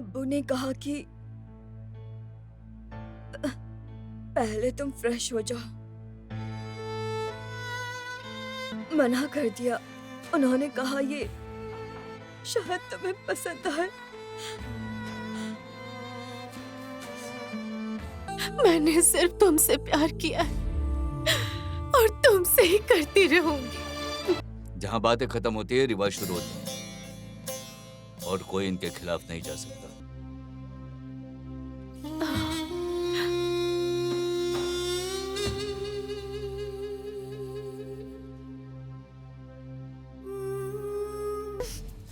अब्बू ने कहा कि पहले तुम फ्रेश हो जाओ। मना कर दिया। उन्होंने कहा ये शायद तुम्हें पसंद आए। मैंने सिर्फ तुमसे प्यार किया है और तुमसे ही करती रहूंगी। जहां बातें खत्म होती है रिवाज शुरू होती है और कोई इनके खिलाफ नहीं जा सकता।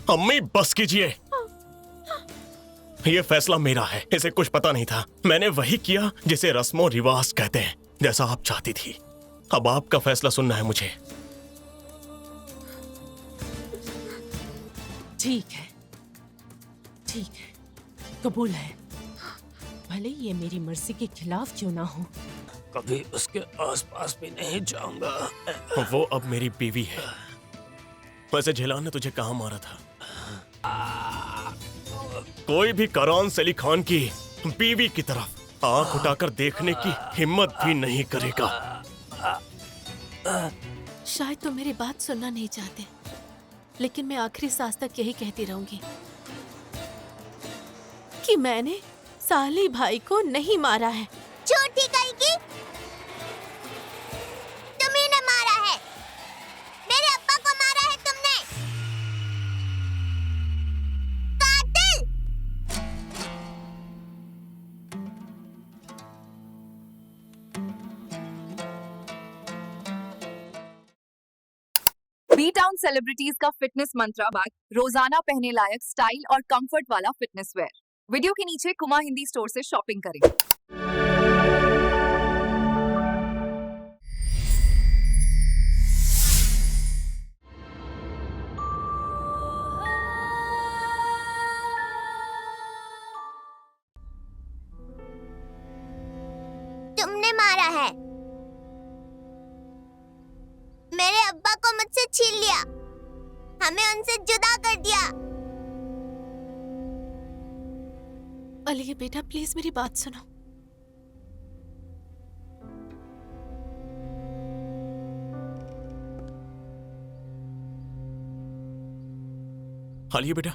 अम्मी बस कीजिए। ये फैसला मेरा है, इसे कुछ पता नहीं था। मैंने वही किया जिसे रस्मो रिवाज कहते हैं, जैसा आप चाहती थी। अब आपका फैसला सुनना है मुझे। ठीक है, ठीक है, कबूल है। भले ये मेरी मर्जी के खिलाफ क्यों ना हो। कभी उसके आसपास भी नहीं जाऊंगा। वो अब मेरी बीवी है। वैसे झेलान ने तुझे कहाँ मारा था? कोई भी करान सली खान की बीवी की तरफ आंख उठाकर देखने की हिम्मत भी नहीं करेगा। शायद तुम मेरी बात सुनना नहीं चाहते, लेकिन मैं आखिरी सांस तक यही कहती रहूंगी कि मैंने साली भाई को नहीं मारा है। झूठी कहेगी। तुम्ही ने मारा है। मेरे अब्बा को मारा है तुमने। कातिल। बी टाउन सेलिब्रिटीज का फिटनेस मंत्रा बैग, रोजाना पहने लायक स्टाइल और कंफर्ट वाला फिटनेस वेयर। वीडियो के नीचे कुमा हिंदी स्टोर से शॉपिंग करें। तुमने मारा है। मेरे अब्बा को मुझसे छीन लिया। हमें उनसे जुदा कर दिया। अली बेटा, प्लीज मेरी बात सुनो। हालिए बेटा,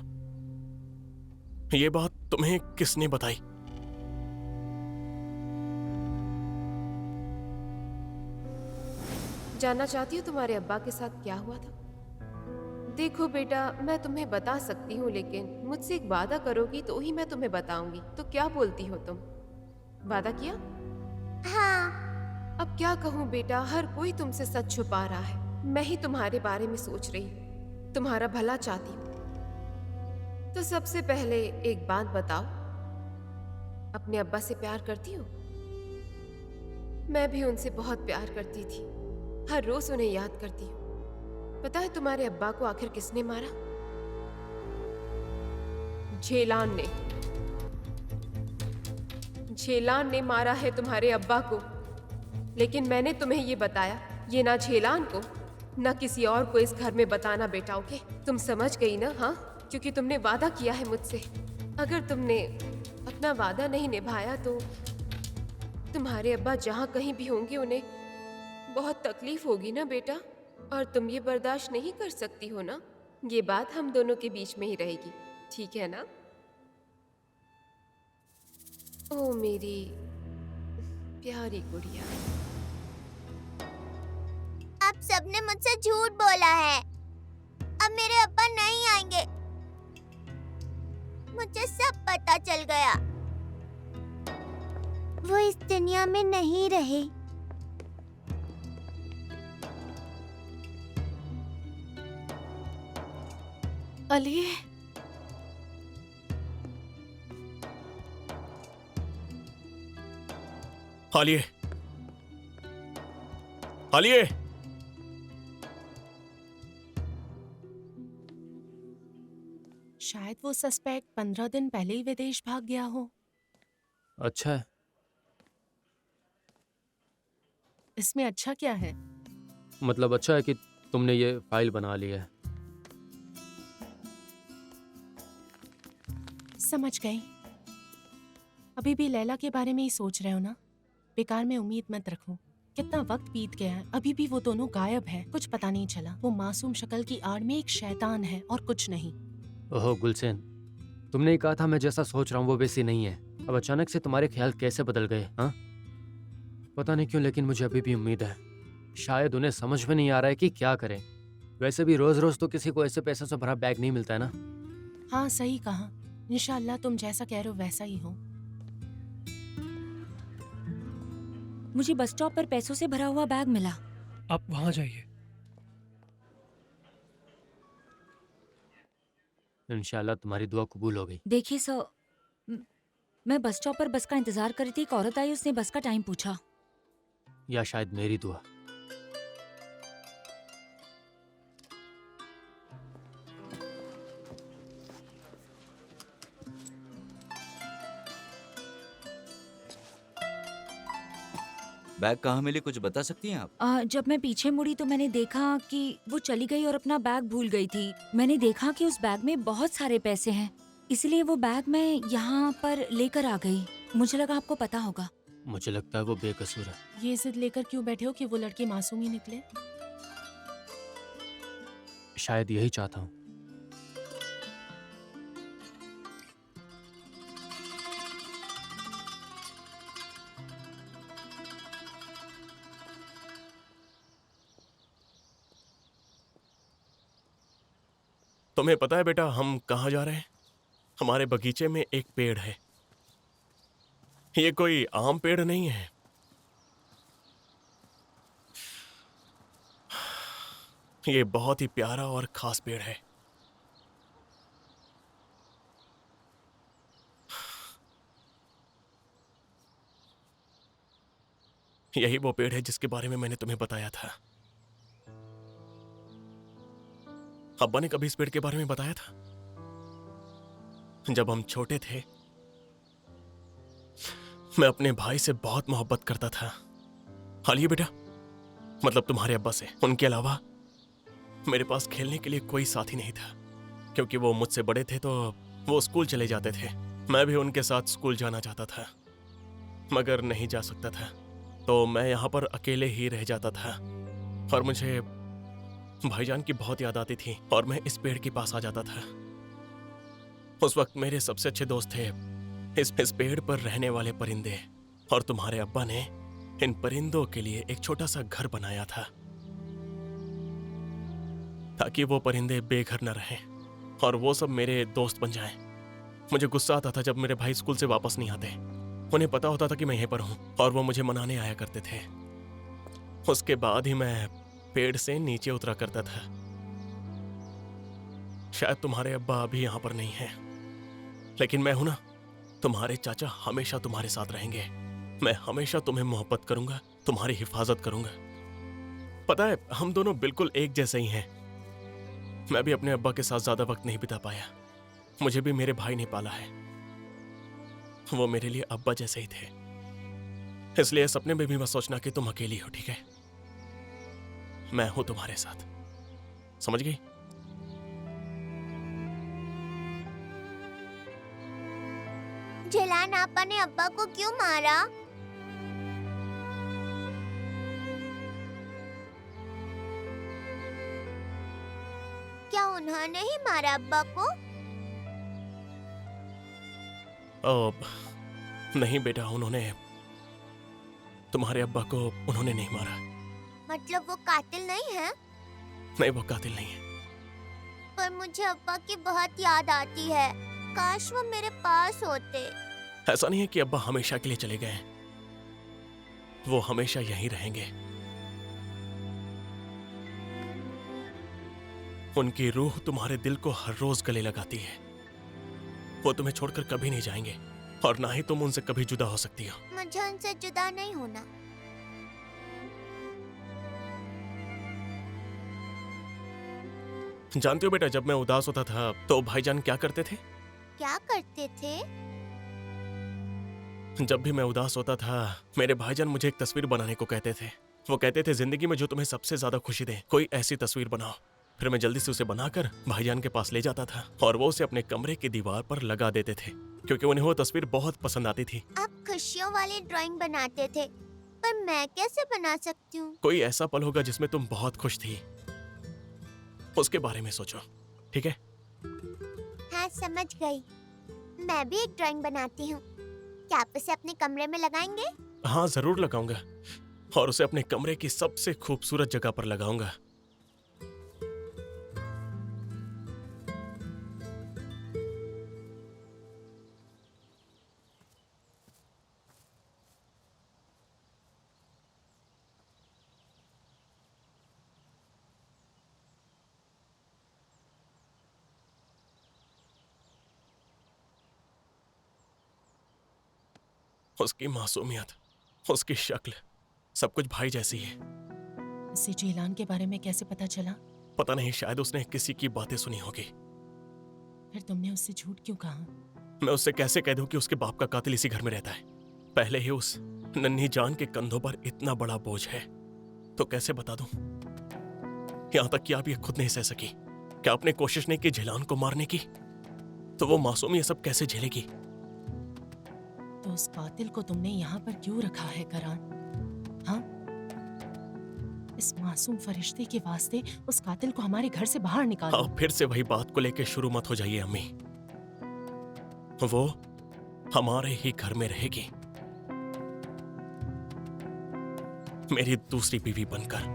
ये बात तुम्हें किसने बताई? जानना चाहती हो तुम्हारे अब्बा के साथ क्या हुआ था? देखो बेटा, मैं तुम्हें बता सकती हूँ, लेकिन मुझसे एक वादा करोगी तो ही मैं तुम्हें बताऊंगी। तो क्या बोलती हो तुम? वादा किया? हाँ। अब क्या कहूँ बेटा, हर कोई तुमसे सच छुपा रहा है। मैं ही तुम्हारे बारे में सोच रही हूँ, तुम्हारा भला चाहती हूँ। तो सबसे पहले एक बात बताओ, अपने अब्बा से प्यार करती हो? मैं भी उनसे बहुत प्यार करती थी। हर रोज उन्हें याद करती हूँ। पता है तुम्हारे अब्बा को आखिर किसने मारा? झेलान ने। झेलान ने मारा है तुम्हारे अब्बा को। लेकिन मैंने तुम्हें ये बताया, ये ना झेलान को ना किसी और को इस घर में बताना बेटा, ओके? तुम समझ गई ना? हाँ, क्योंकि तुमने वादा किया है मुझसे। अगर तुमने अपना वादा नहीं निभाया तो तुम्हारे अब्बा जहाँ कहीं भी होंगे उन्हें बहुत तकलीफ होगी ना बेटा, और तुम ये बर्दाश्त नहीं कर सकती हो ना। ये बात हम दोनों के बीच में ही रहेगी, ठीक है ना? ओ मेरी प्यारी गुड़िया। आप सबने मुझसे झूठ बोला है। अब मेरे अब्बा नहीं आएंगे। मुझे सब पता चल गया। वो इस दुनिया में नहीं रहे। अली, हालिए, हालिए। शायद वो सस्पेक्ट 15 दिन पहले ही विदेश भाग गया हो। अच्छा है। इसमें अच्छा क्या है? मतलब अच्छा है कि तुमने ये फाइल बना ली है। समझ गई। अभी भी लैला के बारे में ही सोच रहे हो ना? बेकार में उम्मीद मत रखो। कितना वक्त बीत गया है, अभी भी वो दोनों गायब है। कुछ पता नहीं चला। वो मासूम शक्ल की आड़ में एक शैतान है और कुछ नहीं। ओहो गुलशन, तुमने ही कहा था मैं जैसा सोच रहा हूँ वो वैसी नहीं है। अब अचानक से तुम्हारे ख्याल कैसे बदल गए? हाँ, पता नहीं क्यों, लेकिन मुझे अभी भी उम्मीद है। शायद उन्हें समझ में नहीं आ रहा है कि क्या करें। वैसे भी रोज रोज तो किसी को ऐसे पैसों से भरा बैग नहीं मिलता है ना। हाँ सही कहा। इंशाल्लाह तुम जैसा कह रहे हो वैसा ही हो। मुझे बस स्टॉप पर पैसों से भरा हुआ बैग मिला। आप वहां जाइए। इंशाल्लाह तुम्हारी दुआ कबूल हो गई। देखिए सर, मैं बस स्टॉप पर बस का इंतजार कर रही थी। एक औरत आई, उसने बस का टाइम पूछा। या शायद मेरी दुआ। बैग कहाँ मिली, कुछ बता सकती हैं आप? जब मैं पीछे मुड़ी तो मैंने देखा कि वो चली गई और अपना बैग भूल गई थी। मैंने देखा कि उस बैग में बहुत सारे पैसे हैं, इसलिए वो बैग मैं यहाँ पर लेकर आ गई। मुझे लगा आपको पता होगा। मुझे लगता है वो बेकसूर है। ये जिद लेकर क्यों बैठे हो कि वो लड़की मासूम ही निकले? शायद यही चाहता हूँ। तुम्हें पता है बेटा हम कहाँ जा रहे हैं? हमारे बगीचे में एक पेड़ है। ये कोई आम पेड़ नहीं है। ये बहुत ही प्यारा और खास पेड़ है। यही वो पेड़ है जिसके बारे में मैंने तुम्हें बताया था। अब्बा ने कभी इस पेड़ के बारे में बताया था? जब हम छोटे थे मैं अपने भाई से बहुत मोहब्बत करता था। हालिए बेटा, मतलब तुम्हारे अब्बा से। उनके अलावा मेरे पास खेलने के लिए कोई साथी नहीं था, क्योंकि वो मुझसे बड़े थे तो वो स्कूल चले जाते थे। मैं भी उनके साथ स्कूल जाना चाहता था मगर नहीं जा सकता था, तो मैं यहाँ पर अकेले ही रह जाता था और मुझे भाईजान की बहुत याद आती थी और मैं इस पेड़ के पास आ जाता था। उस वक्त मेरे सबसे अच्छे दोस्त थे इस पेड़ पर रहने वाले परिंदे, और तुम्हारे अब्बा ने इन परिंदों के लिए एक छोटा सा घर बनाया था ताकि वो परिंदे बेघर न रहें और वो सब मेरे दोस्त बन जाएं। मुझे गुस्सा आता था जब मेरे भाई स्कूल से वापस नहीं आते। उन्हें पता होता था कि मैं यहीं पर हूं और वो मुझे मनाने आया करते थे। उसके बाद ही मैं पेड़ से नीचे उतरा करता था। शायद तुम्हारे अब्बा अभी यहां पर नहीं हैं, लेकिन मैं हूं ना। तुम्हारे चाचा हमेशा तुम्हारे साथ रहेंगे। मैं हमेशा तुम्हें मोहब्बत करूंगा, तुम्हारी हिफाजत करूंगा। पता है हम दोनों बिल्कुल एक जैसे ही हैं। मैं भी अपने अब्बा के साथ ज्यादा वक्त नहीं बिता पाया। मुझे भी मेरे भाई ने पाला है, वो मेरे लिए अब्बा जैसे ही थे। इसलिए सपने में भी मत सोचना कि तुम अकेली हो, ठीक है? मैं हूं तुम्हारे साथ, समझ गई? झेलान आपा ने अब्बा को क्यों मारा? क्या उन्होंने ही मारा अब्बा को? नहीं बेटा, उन्होंने तुम्हारे अब्बा को उन्होंने नहीं मारा। मतलब वो कातिल नहीं है? नहीं, वो कातिल नहीं है। पर मुझे अब्बा की बहुत याद आती है। काश वो मेरे पास होते। ऐसा नहीं है कि अब्बा हमेशा के लिए चले गए, वो हमेशा यहीं रहेंगे। उनकी रूह तुम्हारे दिल को हर रोज गले लगाती है। वो तुम्हें छोड़कर कभी नहीं जाएंगे और ना ही तुम उनसे कभी जुदा हो सकती हो। मुझे उनसे जुदा नहीं होना। जानती हो बेटा, जब मैं उदास होता था तो भाईजान क्या करते थे? क्या करते थे? जब भी मैं उदास होता था मेरे भाईजान मुझे एक तस्वीर बनाने को कहते थे। वो कहते थे जिंदगी में जो तुम्हें सबसे ज्यादा खुशी दे कोई ऐसी तस्वीर बनाओ। फिर मैं जल्दी से उसे बनाकर भाईजान के पास ले जाता था और वो उसे अपने कमरे की दीवार पर लगा देते थे क्योंकि उन्हें वो तस्वीर बहुत पसंद आती थी। आप खुशियों वाली ड्राइंग बनाते थे, पर मैं कैसे बना सकती हूँ? कोई ऐसा पल होगा जिसमें तुम बहुत खुश थी, उसके बारे में सोचो, ठीक है? हाँ, समझ गई। मैं भी एक ड्राइंग बनाती हूँ। क्या आप उसे अपने कमरे में लगाएंगे? हाँ, जरूर लगाऊंगा और उसे अपने कमरे की सबसे खूबसूरत जगह पर लगाऊंगा। उसकी मासूमियत, उसकी शक्ल, सब कुछ भाई जैसी है। इसे जेलान के बारे में कैसे पता चला? पता नहीं, शायद उसने किसी की बातें सुनी होगी। फिर तुमने उससे झूठ क्यों कहा? मैं उससे कैसे कह दूं कि उसके बाप का कातिल इसी घर में रहता है? पहले ही उस नन्ही जान के कंधों पर इतना बड़ा बोझ है, तो कैसे बता दूं? यहां तक कि आप ये खुद नहीं सह सकी। क्या आपने कोशिश नहीं की जेलान को मारने की? तो वो मासूम ये सब कैसे झेलेगी? तो उस कातिल को तुमने यहाँ पर क्यों रखा है करान? हाँ? इस मासूम फरिश्ते के वास्ते उस कातिल को हमारे घर से बाहर निकालो। आप फिर से वही बात को लेकर शुरू मत हो जाइए अम्मी। वो हमारे ही घर में रहेगी, मेरी दूसरी बीवी बनकर।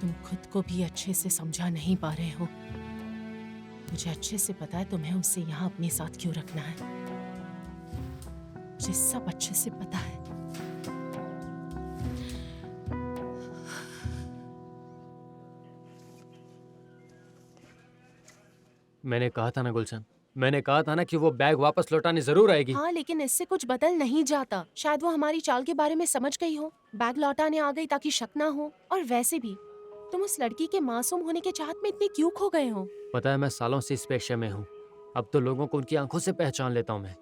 तुम खुद को भी अच्छे से समझा नहीं पा रहे हो। मुझे अच्छे से पता है तुम्हें उसे यहाँ अपने साथ क्यों रखना है। मुझे सब अच्छे से पता है। मैंने कहा था ना गुलशन, मैंने कहा था ना कि वो बैग वापस लौटाने जरूर आएगी। हाँ, लेकिन इससे कुछ बदल नहीं जाता। शायद वो हमारी चाल के बारे में समझ गई हो, बैग लौटाने आ गई ताकि शक ना हो। और वैसे भी तुम उस लड़की के मासूम होने के चाहत में इतने क्यों खो गए हो? पता है, मैं सालों से इस पेशे में हूँ। अब तो लोगों को उनकी आंखों से पहचान लेता हूँ मैं।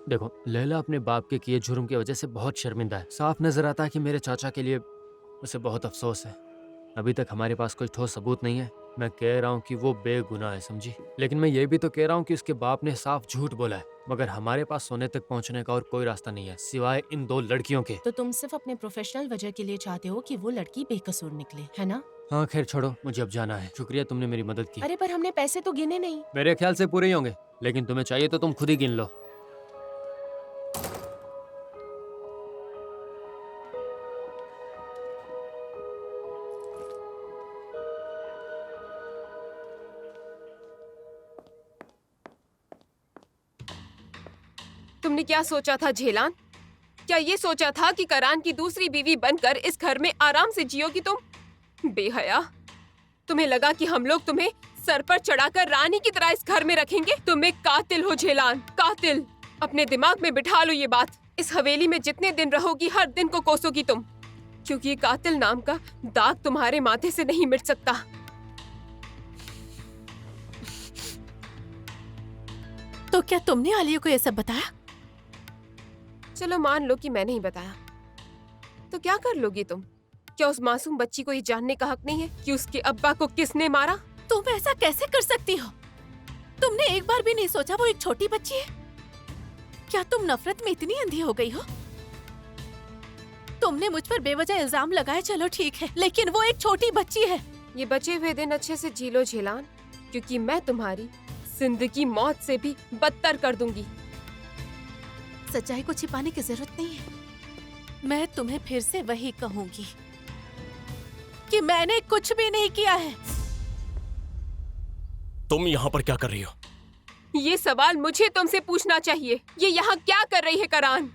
देखो, लैला अपने बाप के किए जुर्म की वजह से बहुत शर्मिंदा है। साफ नजर आता है कि मेरे चाचा के लिए उसे बहुत अफसोस है। अभी तक हमारे पास कोई ठोस सबूत नहीं है। मैं कह रहा हूँ कि वो बेगुनाह है, समझी? लेकिन मैं ये भी तो कह रहा हूँ कि उसके बाप ने साफ झूठ बोला है। मगर हमारे पास सोने तक पहुँचने का और कोई रास्ता नहीं है सिवाय इन 2 लड़कियों के। तो तुम सिर्फ अपने प्रोफेशनल वजह के लिए चाहते हो कि वो लड़की बेकसूर निकले, है ना? हाँ, खैर छोड़ो, मुझे अब जाना है। शुक्रिया, तुमने मेरी मदद की। अरे पर हमने पैसे तो गिने नहीं। मेरे ख्याल से पूरे ही होंगे, लेकिन तुम्हें चाहिए तो तुम खुद ही गिन लो। तुमने क्या सोचा था झेलान? क्या ये सोचा था कि करान की दूसरी बीवी बनकर इस घर में आराम से जियोगी तुम? बेहया, तुम्हें लगा कि हम लोग तुम्हें सर पर चढ़ाकर रानी की तरह इस घर में रखेंगे? तुम एक कातिल हो झेलान, कातिल। अपने दिमाग में बिठा लो ये बात। इस हवेली में जितने दिन रहोगी हर दिन को कोसोगी तुम, क्योंकि कातिल नाम का दाग तुम्हारे माथे से नहीं मिट सकता। तो क्या तुमने आलिया को ये सब बताया? चलो मान लो कि मैंने ही बताया, तो क्या कर लोगी तुम? क्या उस मासूम बच्ची को ये जानने का हक नहीं है कि उसके अब्बा को किसने मारा? तुम ऐसा कैसे कर सकती हो? तुमने एक बार भी नहीं सोचा वो एक छोटी बच्ची है? क्या तुम नफरत में इतनी अंधी हो गई हो? तुमने मुझ पर बेवजह इल्जाम लगाए, चलो ठीक है, लेकिन वो एक छोटी बच्ची है। ये बचे हुए दिन अच्छे से जी लो झेलान, क्योंकि मैं तुम्हारी जिंदगी मौत से भी बदतर कर दूंगी। सच्चाई को छिपाने की जरूरत नहीं है। मैं तुम्हें फिर से वही कहूंगी कि मैंने कुछ भी नहीं किया है। तुम यहाँ पर क्या कर रही हो? ये सवाल मुझे तुमसे पूछना चाहिए। ये यहाँ क्या कर रही है करान?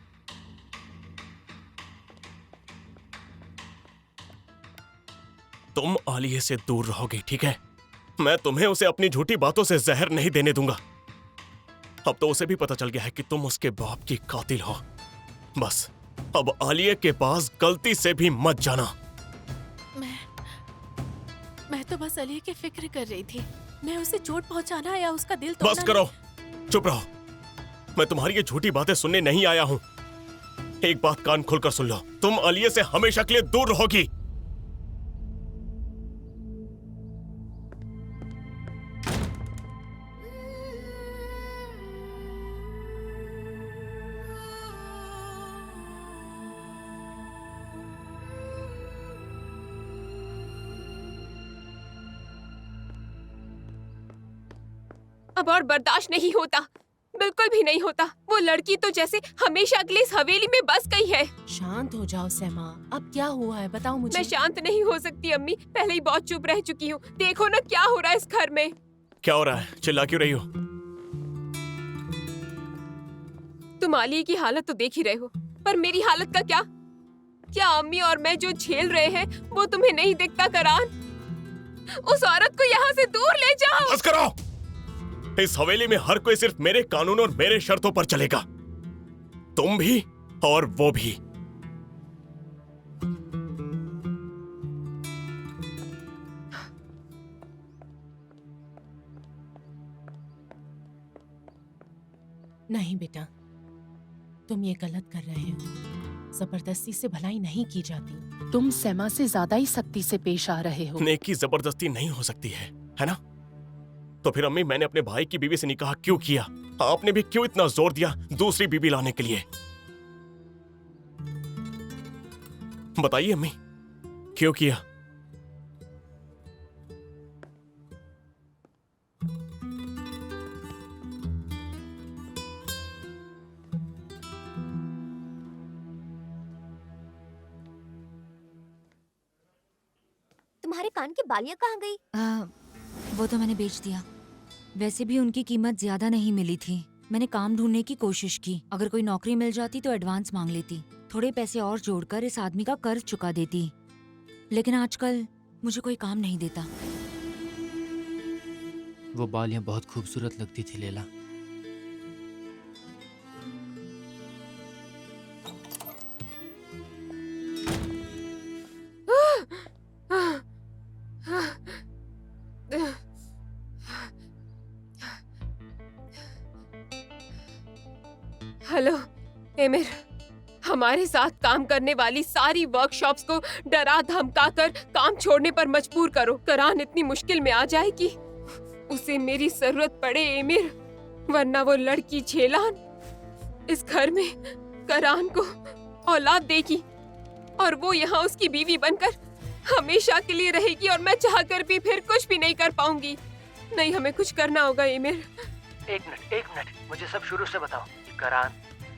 तुम आलिया से दूर रहोगे, ठीक है? मैं तुम्हें उसे अपनी झूठी बातों से जहर नहीं देने दूंगा। अब तो उसे भी पता चल गया है कि तुम उसके बाप की कातिल हो। बस अब आलिया के पास गलती से भी मत जाना। मैं तो बस अली की फिक्र कर रही थी। मैं उसे चोट पहुंचाना या उसका दिल बस तोड़ना करो, चुप रहो। मैं तुम्हारी ये झूठी बातें सुनने नहीं आया हूँ। एक बात कान खोलकर सुन लो, तुम आलिया से हमेशा के लिए दूर रहोगी। अब और बर्दाश्त नहीं होता, बिल्कुल भी नहीं होता। वो लड़की तो जैसे हमेशा के लिए इस हवेली में बस गई है। शांत हो जाओ सहमा, अब क्या हुआ है बताओ मुझे। मैं शांत नहीं हो सकती अम्मी, पहले ही बहुत चुप रह चुकी हूँ। देखो ना क्या हो रहा है इस घर में। क्या हो रहा है? चिल्ला क्यों रही हो? तुम आलिया की हालत तो देख ही रहे हो, पर मेरी हालत का क्या? क्या अम्मी और मैं जो झेल रहे हैं वो तुम्हें नहीं दिखता करान? उस औरत को यहाँ से दूर ले जाओ। बस करो। इस हवेली में हर कोई सिर्फ मेरे कानून और मेरे शर्तों पर चलेगा, तुम भी और वो भी। नहीं बेटा, तुम ये गलत कर रहे हो। जबरदस्ती से भलाई नहीं की जाती। तुम सहमा से ज्यादा ही सख्ती से पेश आ रहे हो। नेकी जबरदस्ती नहीं हो सकती है ना? तो फिर अम्मी, मैंने अपने भाई की बीवी से निकाह क्यों किया? आपने भी क्यों इतना जोर दिया दूसरी बीवी लाने के लिए? बताइए अम्मी, क्यों किया? तुम्हारे कान की बालियां कहाँ गई? वो तो मैंने बेच दिया। वैसे भी उनकी कीमत ज्यादा नहीं मिली थी। मैंने काम ढूंढने की कोशिश की। अगर कोई नौकरी मिल जाती तो एडवांस मांग लेती, थोड़े पैसे और जोड़कर इस आदमी का कर्ज चुका देती। लेकिन आजकल मुझे कोई काम नहीं देता। वो बालियां बहुत खूबसूरत लगती थी लैला। हेलो एमिर, हमारे साथ काम करने वाली सारी वर्कशॉप्स को डरा धमकाकर काम छोड़ने पर मजबूर करो। करान इतनी मुश्किल में आ जाएगी, उसे मेरी जरूरत पड़े एमिर, वरना वो लड़की झेलान इस घर में करान को औलाद देगी और वो यहाँ उसकी बीवी बनकर हमेशा के लिए रहेगी और मैं चाहकर भी फिर कुछ भी नहीं कर पाऊंगी। नहीं, हमें कुछ करना होगा एमिर। एक मिनट, मुझे सब शुरू से बताओ। करान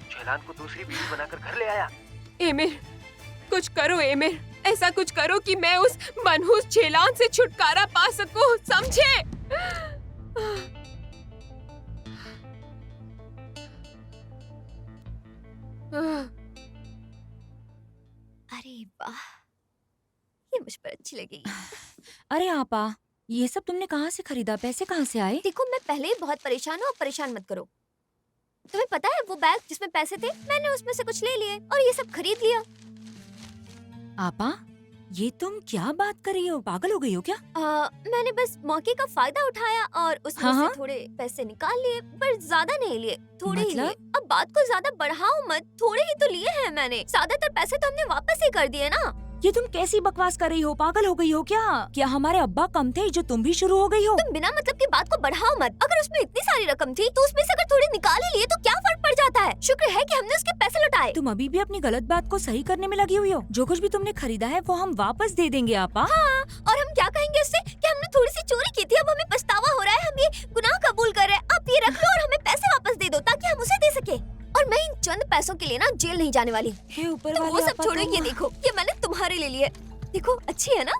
झेलान को दूसरी बीवी बनाकर घर ले आया। एमिर, कुछ करो एमिर, ऐसा कुछ करो कि मैं उस मनहूस झेलान से छुटकारा पा सकूं, समझे? अरे वाह, ये मुझ पर अच्छी लगी। अरे आपा, ये सब तुमने कहाँ से खरीदा? पैसे कहाँ से आए? देखो, मैं पहले ही बहुत परेशान हूँ, अब परेशान मत करो। तुम्हें पता है वो बैग जिसमें पैसे थे, मैंने उसमें से कुछ ले लिए और ये सब खरीद लिया। आपा, ये तुम क्या बात कर रही हो? पागल हो गई हो क्या? मैंने बस मौके का फायदा उठाया और उसमें हाँ? से थोड़े पैसे निकाल लिए, पर ज्यादा नहीं लिए, थोड़े ही मतलब? लिए। अब बात को ज्यादा बढ़ाओ मत, थोड़े ही तो लिए हैं मैंने। ज्यादातर पैसे तो हमने वापस ही कर दिए ना। ये तुम कैसी बकवास कर रही हो? पागल हो गई हो क्या? क्या हमारे अब्बा कम थे जो तुम भी शुरू हो गई हो? तुम बिना मतलब की बात को बढ़ाओ मत। अगर उसमें इतनी सारी रकम थी तो उसमें से अगर थोड़े निकाल ही लिए तो क्या फर्क पड़ जाता है? शुक्र है कि हमने उसके पैसे लौटाए। तुम अभी भी अपनी गलत बात को सही करने में लगी हुई हो। जो कुछ भी तुमने खरीदा है वो हम वापस दे देंगे आपा। हाँ, और हम क्या कहेंगे उससे कि हमने थोड़ी सी चोरी की थी, अब हमें पछतावा हो रहा है, हम ये गुनाह कबूल कर रहे हैं। आप ये रख लो और हमें पैसे वापस दे दो ताकि हम उसे दे सके। और मैं इन चंद पैसों के लिए ना जेल नहीं जाने वाली। हे ऊपर तो वाले वो सब आपा, छोड़ो, तुम- ये देखो, ये मैंने तुम्हारे लिए लिए। देखो, अच्छी है ना?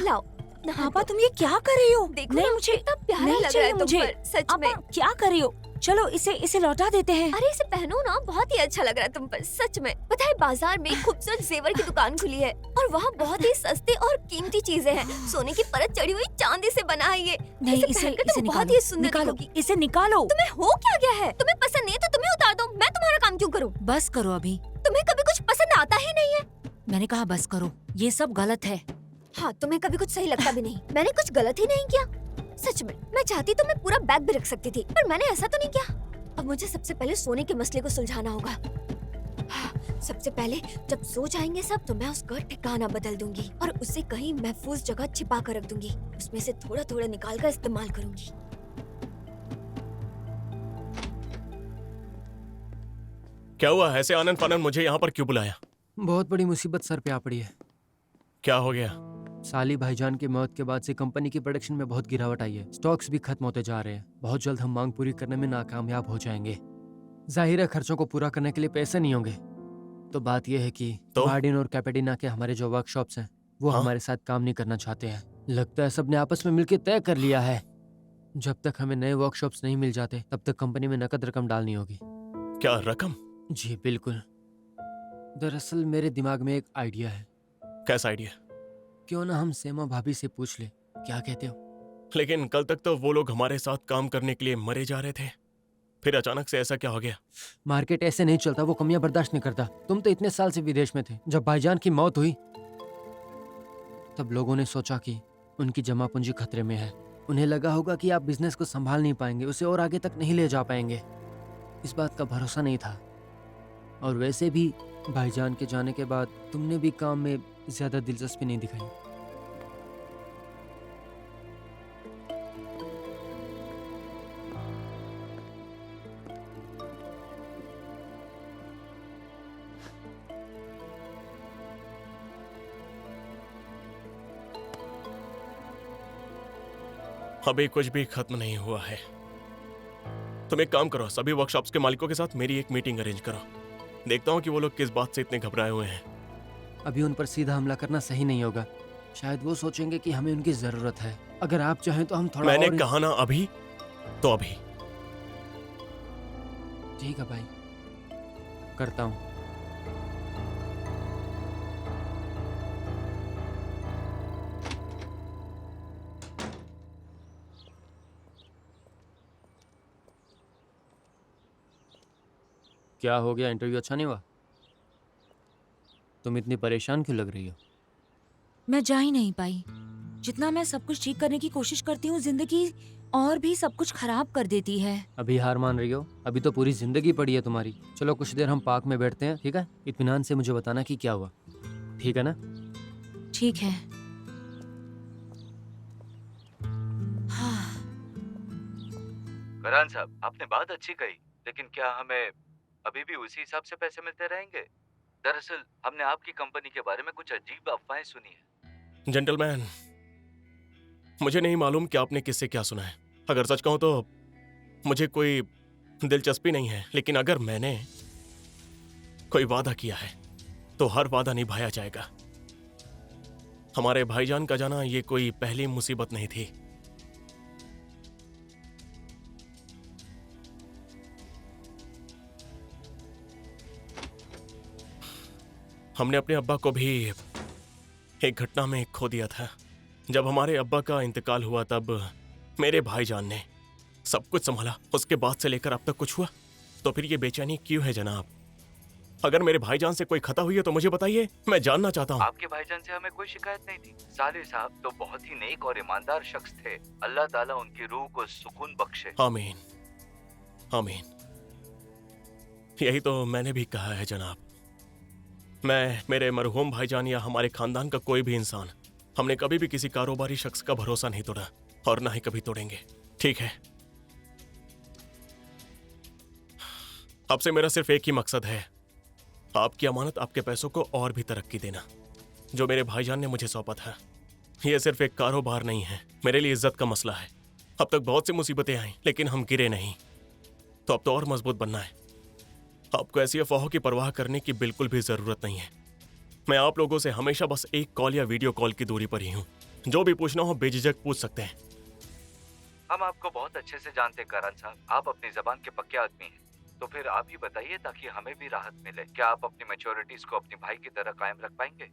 लाओ, नहा आपा दो। तुम ये क्या कर रही हो? देखो नहीं, ना, मुझे कितना प्यारा नहीं लग रहा चाहिए है तुम मुझे। पर, सच में। आपा क्या कर रही हो? चलो इसे लौटा देते हैं। अरे इसे पहनो ना, बहुत ही अच्छा लग रहा है तुम पर, सच में। पता है बाजार में एक खूबसूरत जेवर की दुकान खुली है और वहाँ बहुत ही सस्ते और कीमती चीजें हैं। सोने की परत चढ़ी हुई चांदी से बना है ये। नहीं, इसे पहनकर इसे तुम बहुत निकालो, ही सुंदर निकालो, दिखोगी। इसे निकालो। तुम्हें हो क्या गया है? तुम्हें पसंद नहीं है तो तुम्हें उतार दो। मैं तुम्हारा काम क्यों करूं? बस करो अभी। तुम्हें कभी कुछ पसंद आता ही नहीं है। मैंने कहा बस करो, ये सब गलत है। हाँ, तुम्हें कभी कुछ सही लगता भी नहीं। मैंने कुछ गलत ही नहीं किया। सच में, मैं चाहती तो मैं पूरा बैग भी रख सकती थी, पर मैंने ऐसा तो नहीं किया। अब मुझे सबसे पहले सोने के मसले को सुलझाना होगा। हाँ, सबसे पहले जब सो जाएंगे सब तो मैं उसका ठिकाना बदल दूंगी और उसे कहीं महफूज जगह छिपा कर रख दूंगी। उसमें से थोड़ा थोड़ा निकाल कर इस्तेमाल करूंगी। क्या हुआ? ऐसे आनंद फानंद मुझे यहाँ पर क्यों बुलाया? बहुत बड़ी मुसीबत सर पे आ पड़ी है। क्या हो गया? साली भाईजान की मौत के बाद से कंपनी की प्रोडक्शन में बहुत गिरावट आई है। स्टॉक्स भी खत्म होते जा रहे हैं। बहुत जल्द हम मांग पूरी करने में नाकामयाब हो जाएंगे। जाहिर है खर्चों को पूरा करने के लिए पैसे नहीं होंगे। तो बात यह है कि तो? बार्डिन और कैपेडिना के हमारे जो वर्कशॉप्स हैं वो हाँ? हमारे साथ काम नहीं करना चाहते हैं। लगता है सबने आपस में मिलकर तय कर लिया है जब तक हमें नए वर्कशॉप्स नहीं मिल जाते तब तक कंपनी में नकद रकम डालनी होगी। क्या रकम? जी बिल्कुल। दरअसल मेरे दिमाग में एक आइडिया है। कैसा आइडिया? क्यों ना हम सेमा भाभी से पूछ ले, क्या कहते हो? लेकिन कल तक तो वो लोग हमारे साथ काम करने के लिए मरे जा रहे थे, फिर अचानक से ऐसा क्या हो गया? मार्केट ऐसे नहीं चलता, वो कमियां बर्दाश्त नहीं करता। तुम तो इतने साल से विदेश में थे। जब भाईजान की मौत हुई तब लोगों ने सोचा कि उनकी जमा पूंजी खतरे में है। उन्हें लगा होगा कि आप बिजनेस को संभाल नहीं पाएंगे, उसे और आगे तक नहीं ले जा पाएंगे। इस बात का भरोसा नहीं था। और वैसे भी भाईजान के जाने के बाद तुमने भी काम में ज्यादा दिलचस्पी नहीं दिखाई। अभी कुछ भी खत्म नहीं हुआ है। तुम एक काम करो, सभी वर्कशॉप्स के मालिकों के साथ मेरी एक मीटिंग अरेंज करो। देखता हूँ कि वो लोग किस बात से इतने घबराए हुए हैं। अभी उन पर सीधा हमला करना सही नहीं होगा। शायद वो सोचेंगे कि हमें उनकी जरूरत है। अगर आप चाहें तो हम थोड़ा मैंने और... कहा ना अभी तो अभी। ठीक है भाई, करता हूँ। क्या हो गया? इंटरव्यू अच्छा नहीं हुआ? तुम इतनी परेशान क्यों लग रही हो? मैं जा ही नहीं पाई। जितना मैं सब कुछ ठीक करने की कोशिश करती हूँ, जिंदगी और भी सब कुछ खराब कर देती है। अभी हार मान रही हो? अभी तो पूरी जिंदगी पड़ी है तुम्हारी। चलो कुछ देर हम पार्क में बैठते हैं, ठीक है? इत्मीनान से मुझे बताना कि क्या हुआ, ठीक है ना? ठीक है। हाँ। करण साहब, आपने बात अच्छी कही, लेकिन क्या हमें अभी भी उसी हिसाब से पैसे मिलते रहेंगे? दरअसल हमने आपकी कंपनी के बारे में कुछ अजीब अफवाहें सुनी है। जेंटलमैन, मुझे नहीं मालूम कि आपने किससे क्या सुना है। अगर सच कहूं तो मुझे कोई दिलचस्पी नहीं है, लेकिन अगर मैंने कोई वादा किया है तो हर वादा निभाया जाएगा। हमारे भाईजान का जाना ये कोई पहली मुसीबत नहीं थी। हमने अपने अब्बा को भी एक घटना में खो दिया था। जब हमारे अब्बा का इंतकाल हुआ तब मेरे भाईजान ने सब कुछ संभाला। उसके बाद से लेकर अब तक कुछ हुआ तो फिर ये बेचैनी क्यों है जनाब? अगर मेरे भाईजान से कोई खता हुई है तो मुझे बताइए, मैं जानना चाहता हूँ। आपके भाईजान से हमें कोई शिकायत नहीं थी। साले साहब तो बहुत ही नेक और ईमानदार शख्स थे। अल्लाह ताला उनकी रूह को सुकून बख्शे। आमीन आमीन। यही तो मैंने भी कहा है जनाब। मैं, मेरे मरहूम भाईजान या हमारे खानदान का कोई भी इंसान, हमने कभी भी किसी कारोबारी शख्स का भरोसा नहीं तोड़ा और ना ही कभी तोड़ेंगे। ठीक है, आपसे मेरा सिर्फ एक ही मकसद है, आपकी अमानत, आपके पैसों को और भी तरक्की देना। जो मेरे भाईजान ने मुझे सौंपा था, यह सिर्फ एक कारोबार नहीं है, मेरे लिए इज्जत का मसला है। अब तक बहुत सी मुसीबतें आई लेकिन हम गिरे नहीं, तो अब तो और मजबूत बनना है। आपको ऐसी अफवाहों की परवाह करने की बिल्कुल भी जरूरत नहीं है। मैं आप लोगों से हमेशा बस एक कॉल या वीडियो कॉल की दूरी पर ही हूँ। जो भी पूछना हो बेझिझक पूछ सकते हैं। हम आपको बहुत अच्छे से जानते हैं करण साहब, आप अपनी जबान के पक्के आदमी हैं। तो फिर आप ही बताइए ताकि हमें भी राहत मिले। क्या आप अपनी मैच्योरिटीज को अपने भाई की तरह कायम रख पाएंगे?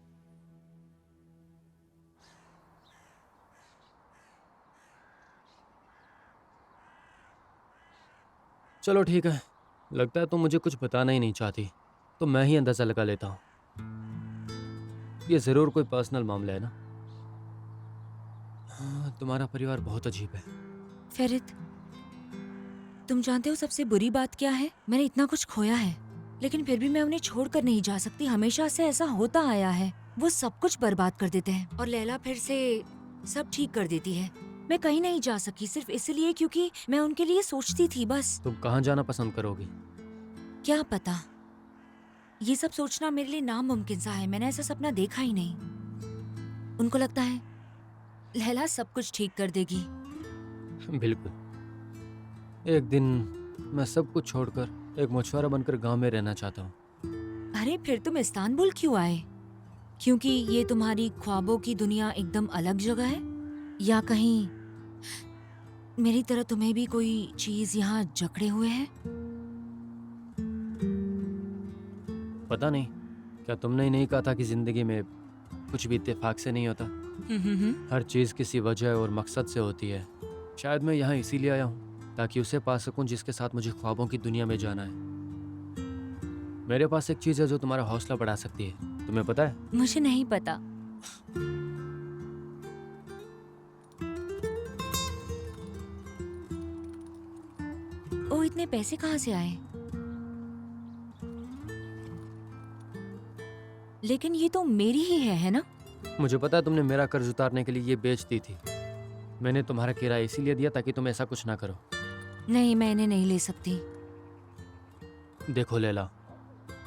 चलो ठीक है, लगता है तुम मुझे कुछ बताना ही नहीं चाहती, तो मैं ही अंदाजा लगा लेता हूँ। ये ज़रूर कोई पर्सनल मामला है ना? हाँ, तुम्हारा परिवार बहुत अजीब है। फेरित, तुम जानते हो सबसे बुरी बात क्या है? मैंने इतना कुछ खोया है, लेकिन फिर भी मैं उन्हें छोड़कर नहीं जा सकती। हमेशा से ऐसा होता आया है। वो सब कुछ बर्बाद कर देते हैं और लैला फिर से सब ठीक कर देती है। मैं कहीं नहीं जा सकी सिर्फ इसलिए क्योंकि मैं उनके लिए सोचती थी बस। तुम कहाँ जाना पसंद करोगी? क्या पता, ये सब सोचना मेरे लिए नामुमकिन सा है। मैंने ऐसा सपना देखा ही नहीं। उनको लगता है लैला सब कुछ ठीक कर देगी। बिल्कुल। एक दिन मैं सब कुछ छोड़कर एक मछुआरा बनकर गांव में रहना चाहता हूँ। अरे फिर तुम इस्तांबुल क्यों आए? क्योंकि ये तुम्हारी ख्वाबों की दुनिया एकदम अलग जगह है, या कहीं मेरी तरह तुम्हें भी कोई चीज यहाँ जकड़े हुए है? पता नहीं, क्या तुमने ही नहीं कहा था कि जिंदगी में कुछ भी इत्तेफाक से नहीं होता? हर चीज़ किसी वजह और मकसद से होती है। शायद मैं यहाँ इसीलिए आया हूँ ताकि उसे पा सकूँ जिसके साथ मुझे ख्वाबों की दुनिया में जाना है। मेरे पास एक चीज़ है जो तुम्हारा हौसला बढ़ा सकती है, तुम्हें पता है? मुझे नहीं पता। ओ, इतने पैसे कहाँ से आए? लेकिन ये तो मेरी ही है ना? मुझे पता है तुमने मेरा कर्ज उतारने के लिए ये बेच दी थी। मैंने तुम्हारा किराया इसीलिए दिया ताकि तुम ऐसा कुछ ना करो। नहीं, मैं इन्हें नहीं ले सकती। देखो लैला,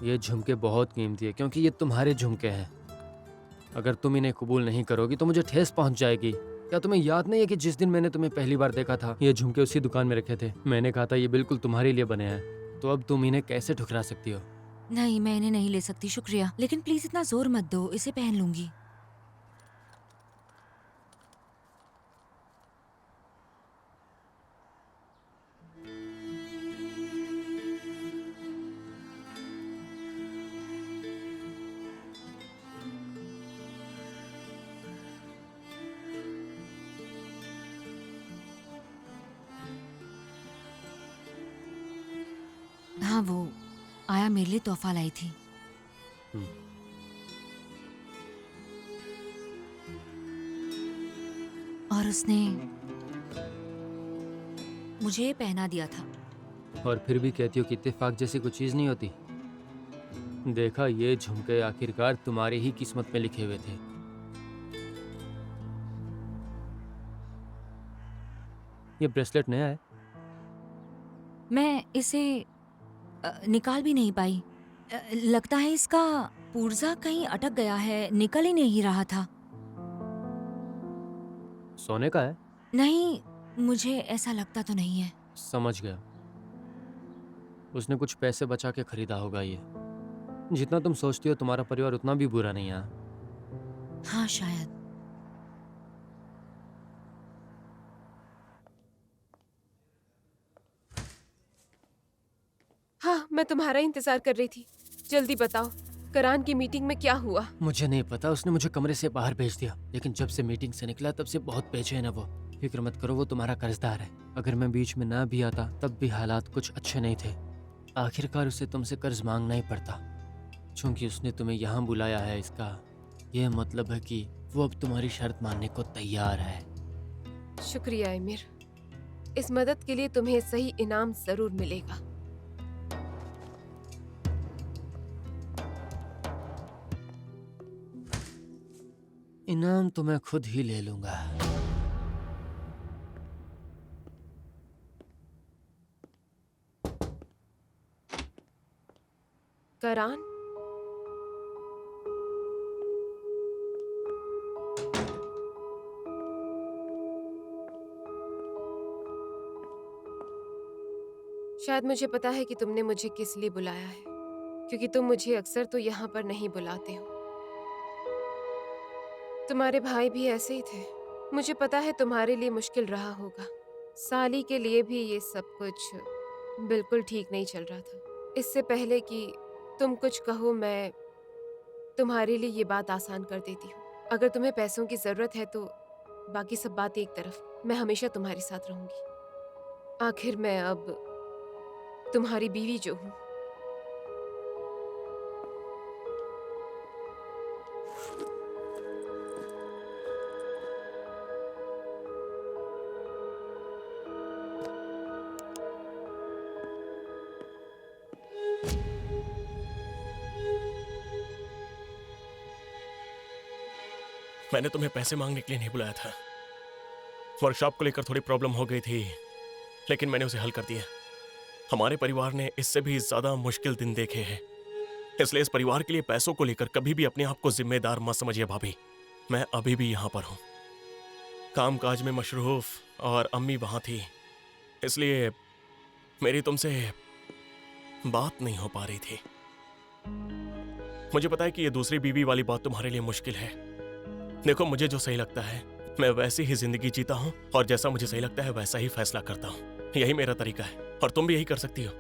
ये झुमके बहुत कीमती है क्योंकि ये तुम्हारे झुमके हैं। अगर तुम इन्हें कबूल नहीं करोगी तो मुझे ठेस पहुंच जाएगी। क्या तुम्हें याद नहीं है कि जिस दिन मैंने तुम्हें पहली बार देखा था, ये झुमके उसी दुकान में रखे थे? मैंने कहा था ये बिल्कुल तुम्हारे लिए बने हैं, तो अब तुम इन्हें कैसे ठुकरा सकती हो? नहीं, मैं इन्हें नहीं ले सकती, शुक्रिया। लेकिन प्लीज इतना जोर मत दो, इसे पहन लूंगी। हाँ, वो आया मेरे लिए तोहफा लाई थी। हम्म। और उसने मुझे ये पहना दिया था। और फिर भी कहती हो कि इत्तेफाक जैसी कोई चीज नहीं होती। देखा, ये झुमके आखिरकार तुम्हारी ही किस्मत में लिखे हुए थे। ये ब्रेसलेट नया है। मैं इसे निकाल भी नहीं पाई। लगता है इसका पुर्जा कहीं अटक गया है, निकल ही नहीं रहा था। सोने का है? नहीं, मुझे ऐसा लगता तो नहीं है। समझ गया, उसने कुछ पैसे बचा के खरीदा होगा ये। जितना तुम सोचती हो तुम्हारा परिवार उतना भी बुरा नहीं है। हाँ, शायद। हाँ, मैं तुम्हारा इंतजार कर रही थी। जल्दी बताओ, करान की मीटिंग में क्या हुआ? मुझे नहीं पता, उसने मुझे कमरे से बाहर भेज दिया। लेकिन जब से मीटिंग से निकला तब से बहुत बेचैन है वो। फिक्र मत करो, वो तुम्हारा कर्जदार है। अगर मैं बीच में ना भी आता तब भी हालात कुछ अच्छे नहीं थे। आखिरकार उसे तुमसे कर्ज मांगना ही पड़ता। चूंकि उसने तुम्हें यहाँ बुलाया है, इसका यह मतलब है कि वो अब तुम्हारी शर्त मानने को तैयार है। शुक्रिया एमिर, इस मदद के लिए तुम्हें सही इनाम जरूर मिलेगा। इनाम तो मैं खुद ही ले लूंगा। करान, शायद मुझे पता है कि तुमने मुझे किस लिए बुलाया है, क्योंकि तुम मुझे अक्सर तो यहाँ पर नहीं बुलाते हो। तुम्हारे भाई भी ऐसे ही थे। मुझे पता है तुम्हारे लिए मुश्किल रहा होगा। साली के लिए भी ये सब कुछ बिल्कुल ठीक नहीं चल रहा था। इससे पहले कि तुम कुछ कहो, मैं तुम्हारे लिए ये बात आसान कर देती हूँ। अगर तुम्हें पैसों की ज़रूरत है तो बाकी सब बात एक तरफ, मैं हमेशा तुम्हारे साथ रहूँगी। आखिर मैं अब तुम्हारी बीवी जो हूँ। मैंने तुम्हें पैसे मांगने के लिए नहीं बुलाया था। वर्कशॉप को लेकर थोड़ी प्रॉब्लम हो गई थी, लेकिन मैंने उसे हल कर दिया। हमारे परिवार ने इससे भी ज्यादा मुश्किल दिन देखे हैं, इसलिए इस परिवार के लिए पैसों को लेकर कभी भी अपने आप को जिम्मेदार मत समझिए भाभी। मैं अभी भी यहाँ पर हूँ, काम काज में मशरूफ, और अम्मी वहाँ थी, इसलिए मेरी तुमसे बात नहीं हो पा रही थी। मुझे पता है कि ये दूसरी बीवी वाली बात तुम्हारे लिए मुश्किल है। देखो, मुझे जो सही लगता है मैं वैसी ही जिंदगी जीता हूँ, और जैसा मुझे सही लगता है वैसा ही फैसला करता हूँ। यही मेरा तरीका है, और तुम भी यही कर सकती हो।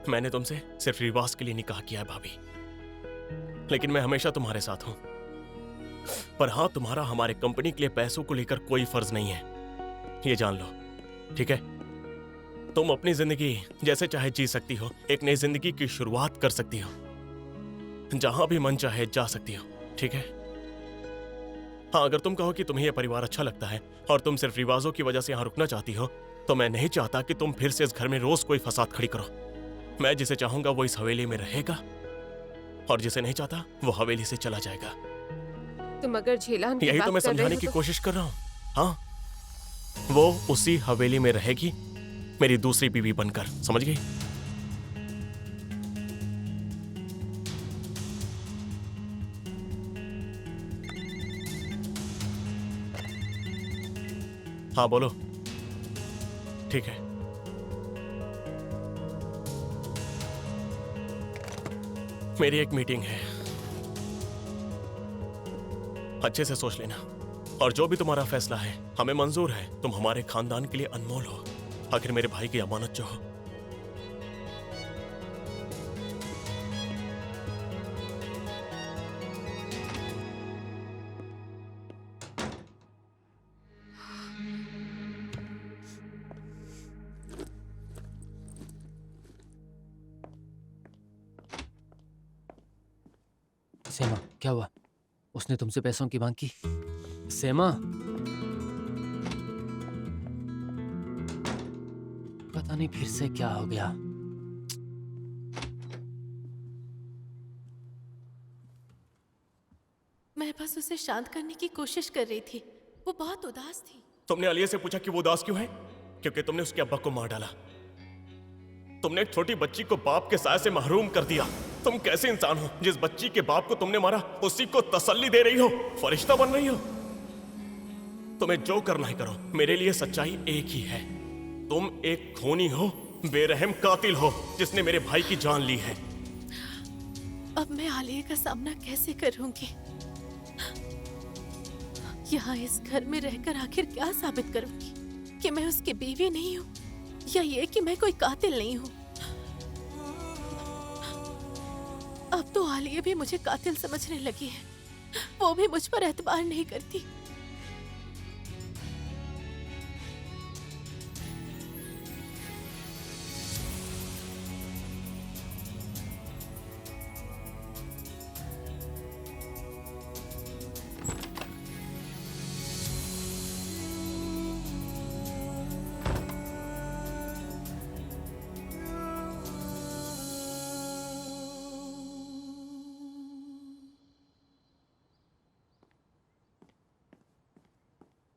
मैंने तुमसे सिर्फ रिवाज के लिए निकाह किया है भाभी, लेकिन मैं हमेशा तुम्हारे साथ हूँ। पर हाँ, तुम्हारा हमारे कंपनी के लिए पैसों को लेकर कोई फर्ज नहीं है, ये जान लो, ठीक है? तुम अपनी जिंदगी जैसे चाहे जी सकती हो, एक नई जिंदगी की शुरुआत कर सकती हो, जहां भी मन चाहे जा सकती हो, ठीक है? हाँ, अगर तुम कहो कि तुम्हें यह परिवार अच्छा लगता है और तुम सिर्फ रिवाजों की वजह से यहाँ रुकना चाहती हो, तो मैं नहीं चाहता कि तुम फिर से इस घर में रोज कोई फसाद खड़ी करो। मैं जिसे चाहूंगा वो इस हवेली में रहेगा, और जिसे नहीं चाहता वो हवेली से चला जाएगा। तुम अगर झेलान की यही बात तो मैं कर रहे समझाने हो की तो- कोशिश कर रहा हूँ। हाँ, वो उसी हवेली में रहेगी, मेरी दूसरी बीवी बनकर, समझ गई? हाँ बोलो। ठीक है, मेरी एक मीटिंग है, अच्छे से सोच लेना, और जो भी तुम्हारा फैसला है हमें मंजूर है। तुम हमारे खानदान के लिए अनमोल हो, आखिर मेरे भाई की अमानत जो हो। सेमा, क्या हुआ? उसने तुमसे पैसों की मांग की? सेमा, पता नहीं फिर से क्या हो गया। मैं बस उसे शांत करने की कोशिश कर रही थी, वो बहुत उदास थी। तुमने अलिया से पूछा कि वो उदास क्यों है? क्योंकि तुमने उसके अब्बा को मार डाला। तुमने एक छोटी बच्ची को बाप के साये से महरूम कर दिया। तुम कैसे इंसान हो? जिस बच्ची के बाप को तुमने मारा उसी को तसल्ली दे रही हो, फरिश्ता बन रही हो। तुम्हें जो करना है करो, मेरे लिए सच्चाई एक ही है। तुम एक खूनी हो, बेरहम कातिल हो, जिसने मेरे भाई की जान ली है। अब मैं आलिया का सामना कैसे करूंगी? यहाँ इस घर में रहकर आखिर क्या साबित करूंगी कि मैं उसकी बीवी नहीं हूँ, या ये कि मैं कोई कातिल नहीं हूँ? अब तो आलिया भी मुझे कातिल समझने लगी है, वो भी मुझ पर एतबार नहीं करती।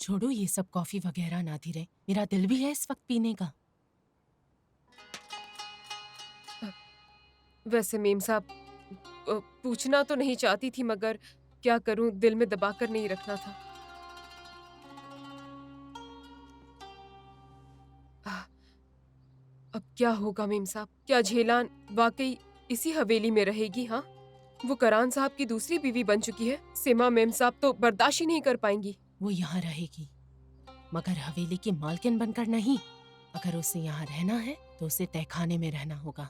छोड़ो ये सब कॉफी वगैरह नादिरे, मेरा दिल भी है इस वक्त पीने का। वैसे मेम साहब, पूछना तो नहीं चाहती थी, मगर क्या करूं, दिल में दबाकर नहीं रखना था। अब क्या होगा मेम साहब? क्या झेलान वाकई इसी हवेली में रहेगी? हाँ, वो करान साहब की दूसरी बीवी बन चुकी है। सेमा मेम साहब तो बर्दाश्त ही नहीं कर पाएंगी। वो यहाँ रहेगी, मगर हवेली की मालकिन बनकर नहीं। अगर उसे यहाँ रहना है तो उसे तहखाने में रहना होगा।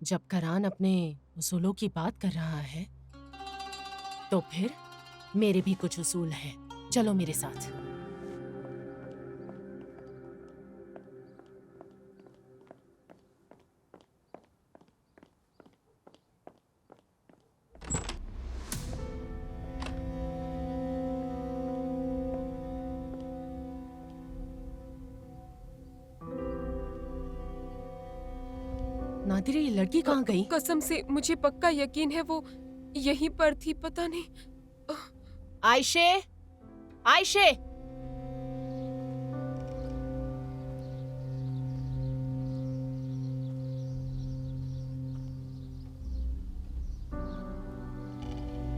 जब करान अपने उसूलों की बात कर रहा है तो फिर मेरे भी कुछ उसूल हैं। चलो मेरे साथ। नादिरा, ये लड़की कहाँ गई? कसम से मुझे पक्का यकीन है वो यहीं पर थी, पता नहीं। Ayse, Ayse!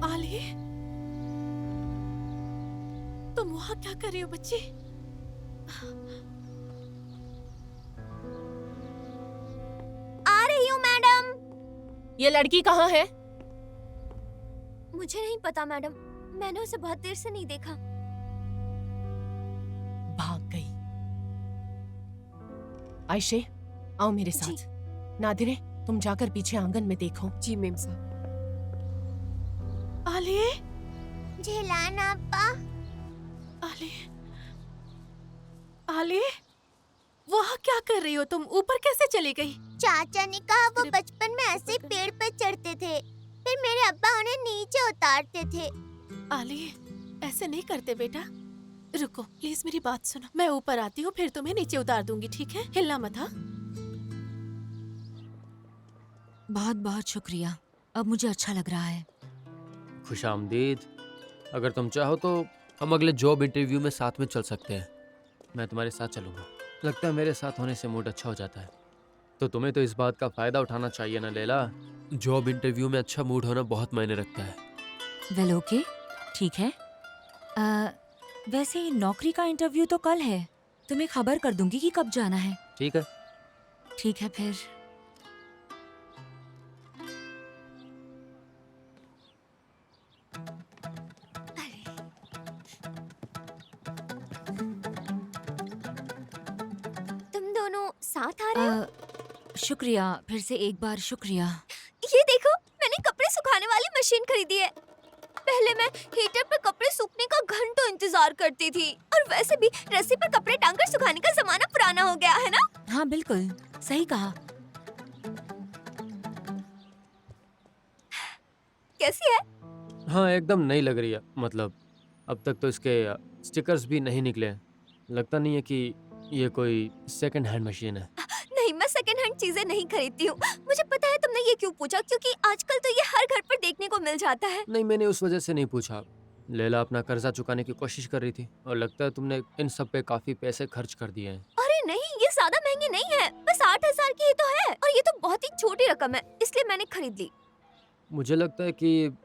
आलिए, तुम वहाँ क्या कर रही हो बच्ची? आ रही हूँ मैडम। ये लड़की कहाँ है? मुझे नहीं पता मैडम, मैंने उसे बहुत देर से नहीं देखा। भाग गई। आयशे, आओ मेरे जी। साथ। नादिरे, तुम जाकर पीछे आंगन में देखो। जी मेम साहब। आलिए, झेलान आपा। आलिए, आलिए, वहाँ क्या कर रही हो तुम? ऊपर कैसे चली गई? चाचा ने कहा वो बचपन में ऐसे ही पेड़ पर चढ़ते थे, फिर मेरे अब्बा उन्हें नीचे उतारते थे। आलिए, ऐसे नहीं करते बेटा। रुको, प्लीज मेरी बात सुनो। मैं ऊपर आती हूँ, फिर तुम्हें नीचे उतार दूंगी, ठीक है? हिलना मत, हाँ? बहुत बहुत शुक्रिया, अब मुझे अच्छा लग रहा है। खुशामदीद। अगर तुम चाहो तो हम अगले जॉब इंटरव्यू में साथ में चल सकते हैं। मैं तुम्हारे साथ चलूँगा। लगता है मेरे साथ होने से मूड अच्छा हो जाता है। तो तुम्हें तो इस बात का फ़ायदा उठाना चाहिए ना लैला। जॉब इंटरव्यू में अच्छा मूड होना बहुत मायने रखता है। वेल ओके, ठीक है। वैसे नौकरी का इंटरव्यू तो कल है, तुम्हें खबर कर दूंगी कि कब जाना है। ठीक है। ठीक है फिर। तुम दोनों साथ आ रहे हो? शुक्रिया, फिर से एक बार शुक्रिया। ये देखो, मैंने कपड़े सुखाने वाली मशीन खरीदी है। पहले मैं हीटर पर कपड़े सूखने का घंटों इंतजार करती थी, और वैसे भी रस्सी पर कपड़े टांगकर सुखाने का जमाना पुराना हो गया है ना? हाँ बिल्कुल, सही कहा। कैसी है? हाँ, एकदम नई लग रही है। मतलब अब तक तो इसके स्टिकर्स भी नहीं निकले हैं। लगता नहीं है कि ये कोई सेकंड हैंड मशीन है। नहीं, मैं सेकंड हैंड चीजें नहीं खरीदती हूँ। मुझे पता है तुमने ये क्यों पूछा, क्योंकि आजकल तो ये हर घर पर देखने को मिल जाता है। नहीं, मैंने उस वजह से नहीं पूछा। लैला अपना कर्जा चुकाने की कोशिश कर रही थी और लगता है तुमने इन सब पे काफी पैसे खर्च कर दिए हैं। अरे नहीं, ये ज्यादा महंगी नहीं है, बस 8,000 की ही तो है, और ये तो बहुत ही छोटी रकम है, इसलिए मैंने खरीद ली। मुझे लगता है कि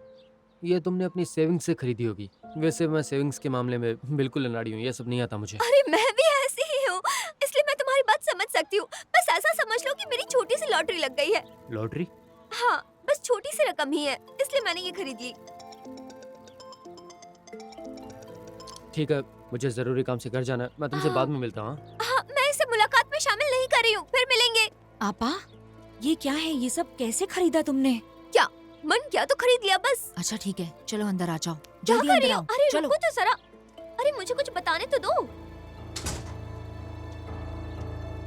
ये तुमने अपनी सेविंग्स से खरीदी होगी। वैसे मैं सेविंग्स के मामले में बिल्कुल अनाड़ी हूँ, ये सब नहीं आता मुझे। अरे मैं भी ऐसी ही हूँ, इसलिए मैं तुम्हारी बात समझ सकती हूँ। बस ऐसा समझ लो कि मेरी छोटी सी लॉटरी लग गई है। लॉटरी? हाँ, बस छोटी सी रकम ही है, इसलिए मैंने ये खरीद ली। ठीक है, मुझे जरूरी काम से घर जाना है। मैं तुमसे बाद में मिलता हूँ। हाँ, मैं इसे मुलाकात में शामिल नहीं कर रही हूँ, फिर मिलेंगे। आपा, ये क्या है? ये सब कैसे खरीदा तुमने? क्या मन क्या तो खरीद लिया बस। अच्छा ठीक है, चलो अंदर आ जाओ। क्या जल्दी कर अंदर रही हो? आओ। अरे चलो। रुको तो जरा। अरे मुझे कुछ बताने तो दो।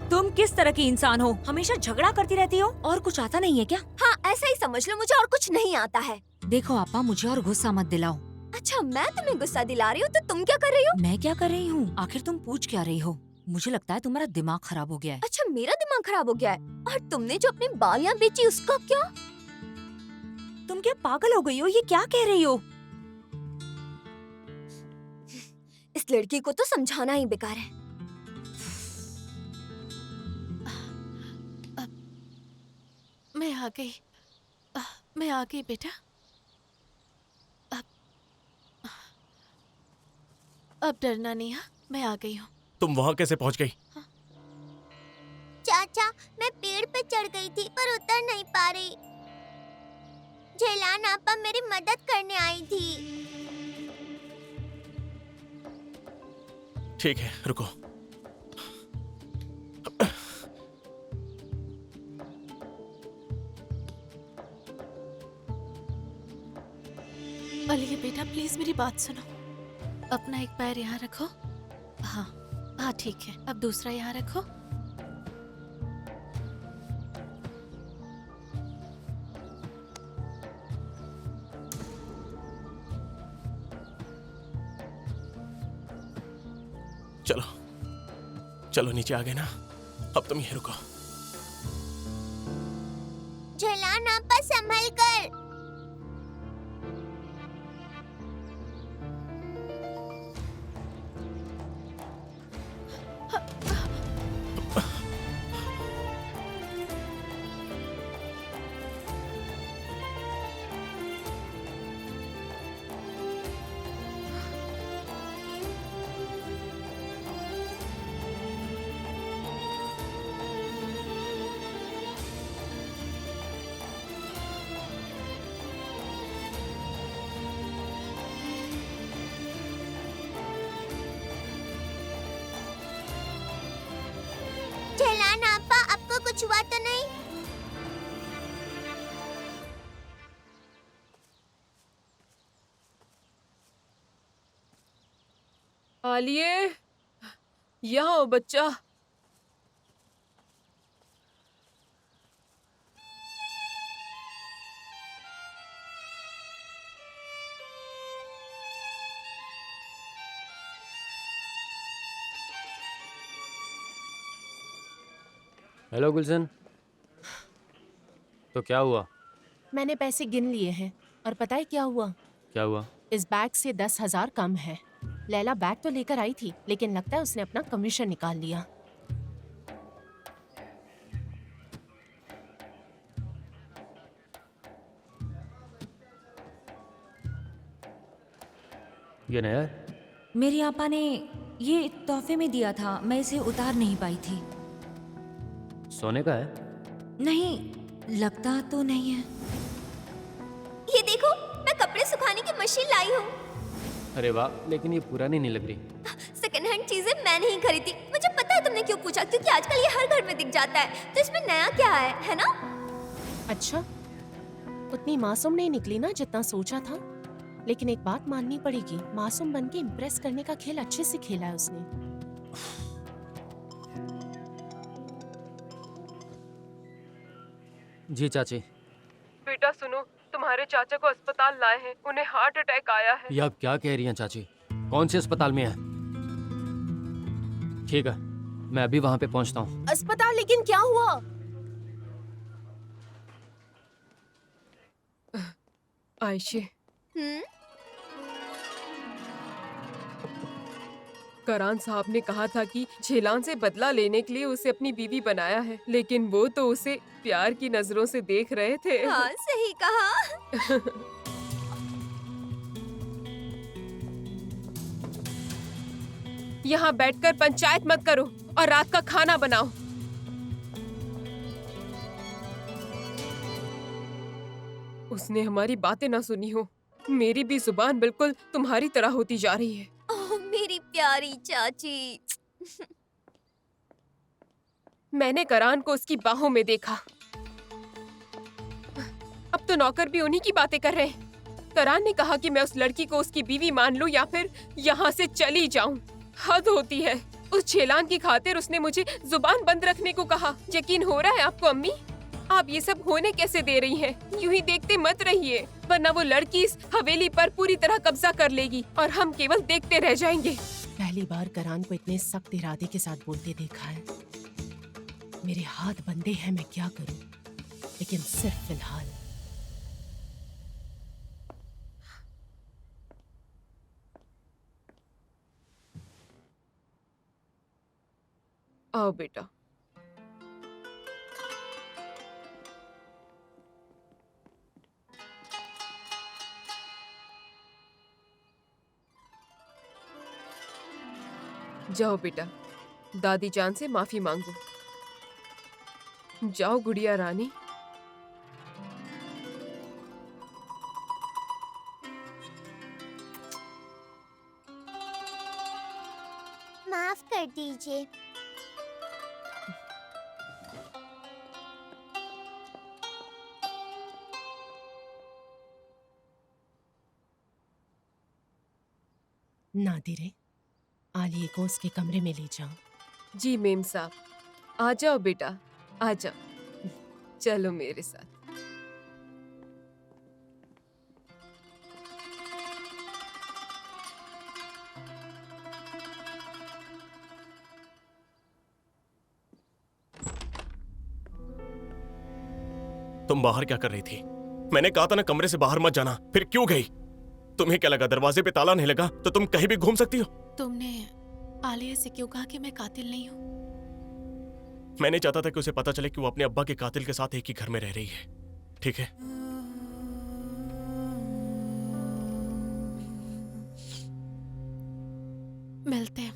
तुम किस तरह की इंसान हो? हमेशा झगड़ा करती रहती हो, और कुछ आता नहीं है क्या? हाँ, ऐसा ही समझ लो, मुझे और कुछ नहीं आता है। देखो आपा, मुझे और गुस्सा मत दिलाओ। अच्छा, मैं तुम्हें गुस्सा दिला रही हूँ तो तुम क्या कर रही हो? मैं क्या कर रही हूँ? आखिर तुम पूछ क्या रही हो? मुझे लगता है तुम्हारा दिमाग खराब हो गया है। अच्छा, मेरा दिमाग खराब हो गया है? और तुमने जो अपनी बालियां बेची उसका क्या? तुम क्या पागल हो गई हो? ये क्या कह रही हो? इस लड़की को तो समझाना ही बेकार है। मैं आ गई। मैं आ गई बेटा। अब डरना नहीं, हाँ? मैं आ गई हूँ। तुम वहां कैसे पहुंच गई? चाचा, मैं पेड़ पे चढ़ गई थी पर उतर नहीं पा रही। झेलान आपा मेरी मदद करने आई थी। ठीक है, रुको। अलिए बेटा, प्लीज मेरी बात सुनो। अपना एक पैर यहाँ रखो। हाँ हाँ, ठीक है। अब दूसरा यहाँ रखो। चलो चलो, नीचे आ गए ना? अब तुम यहीं रुको। झेलान आपा संभल कर। झेलान आपा, आपको कुछ हुआ तो नहीं? आलिए, यहाँ आओ बच्चा। हेलो गुलशन। तो क्या हुआ? मैंने पैसे गिन लिए हैं और पता है क्या हुआ? क्या हुआ? इस बैग से 10,000 कम है। लैला बैग तो लेकर आई थी, लेकिन लगता है उसने अपना कमीशन निकाल लिया। ये नया है? मेरी आपा ने ये तोहफे में दिया था, मैं इसे उतार नहीं पाई थी। सोने का है? नहीं, लगता तो नहीं है। ये देखो, मैं कपड़े सुखाने की मशीन लाई हूँ। अरे वाह, लेकिन ये पुरानी नहीं लग रही। सेकंड हैंड चीजें मैंने ही खरीदी। मुझे पता है तुमने क्यों पूछा, क्योंकि आजकल ये हर घर में दिख जाता है। तो इसमें नया क्या है ना? अच्छा, उतनी मासूम नहीं निकली ना जितना सोचा था। लेकिन एक बात माननी पड़ेगी, मासूम बन के इम्प्रेस करने का खेल अच्छे से खेला है उसने। जी चाची। बेटा सुनो, तुम्हारे चाचा को अस्पताल लाए हैं, उन्हें हार्ट अटैक आया है। ये आप क्या कह रही हैं चाची? कौन से अस्पताल में है? ठीक है, मैं अभी वहां पे पहुंचता हूँ। अस्पताल? लेकिन क्या हुआ? आयशे, हम्म, करान साहब ने कहा था कि झेलान से बदला लेने के लिए उसे अपनी बीवी बनाया है, लेकिन वो तो उसे प्यार की नजरों से देख रहे थे। हाँ सही कहा। यहाँ बैठकर पंचायत मत करो और रात का खाना बनाओ। उसने हमारी बातें ना सुनी हो। मेरी भी जुबान बिल्कुल तुम्हारी तरह होती जा रही है। ओह मेरी प्यारी चाची। मैंने करान को उसकी बाहों में देखा। अब तो नौकर भी उन्हीं की बातें कर रहे हैं। करान ने कहा कि मैं उस लड़की को उसकी बीवी मान लूं या फिर यहाँ से चली जाऊं। हद होती है। उस झेलान की खातिर उसने मुझे जुबान बंद रखने को कहा। यकीन हो रहा है आपको अम्मी? आप ये सब होने कैसे दे रही हैं? यूं ही देखते मत रहिए, वरना वो लड़की इस हवेली पर पूरी तरह कब्जा कर लेगी और हम केवल देखते रह जाएंगे। पहली बार करान को इतने सख्त इरादे के साथ बोलते देखा है। मेरे हाथ बंधे हैं, मैं क्या करूं? लेकिन सिर्फ फिलहाल। आओ बेटा। जाओ बेटा, दादी जान से माफी मांगो। जाओ गुड़िया रानी। माफ कर दीजिए। नादिरे, आलिए को उसके कमरे में ले जाओ। जी मेम साहब। आ जाओ बेटा, आ जाओ। चलो मेरे साथ। तुम बाहर क्या कर रही थी? मैंने कहा था ना कमरे से बाहर मत जाना, फिर क्यों गई? तुम्हें क्या लगा दरवाजे पे ताला नहीं लगा तो तुम कहीं भी घूम सकती हो? तुमने आलिया से क्यों कहा कि मैं कातिल नहीं हूँ? मैंने चाहता था कि उसे पता चले कि वो अपने अब्बा के कातिल के साथ एक ही घर में रह रही है, ठीक है? मिलते हैं।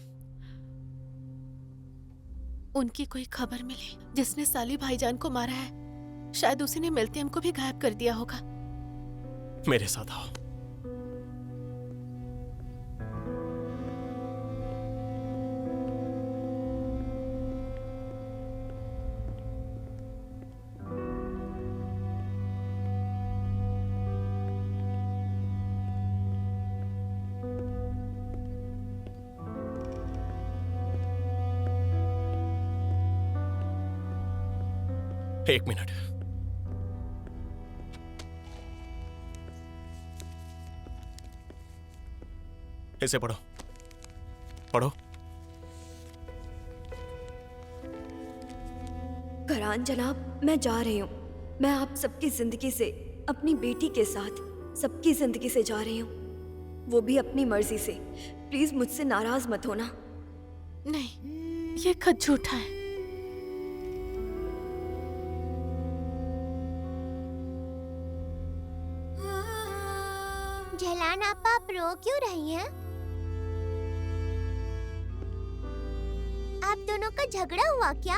उनकी कोई खबर मिली जिसने साली भाईजान को मारा है, शायद उसी ने मिलते हमको भी गायब कर दिया होगा। मेरे साथ आओ। एक मिनट। इसे पढ़ो, पढ़ो। करान जनाब, मैं जा रही हूँ। मैं आप सबकी जिंदगी से, अपनी बेटी के साथ सबकी जिंदगी से जा रही हूँ, वो भी अपनी मर्जी से। प्लीज मुझसे नाराज मत होना। नहीं, ये खत झूठा है। झेलान आपा, आप रो क्यों रही हैं? आप दोनों का झगड़ा हुआ क्या?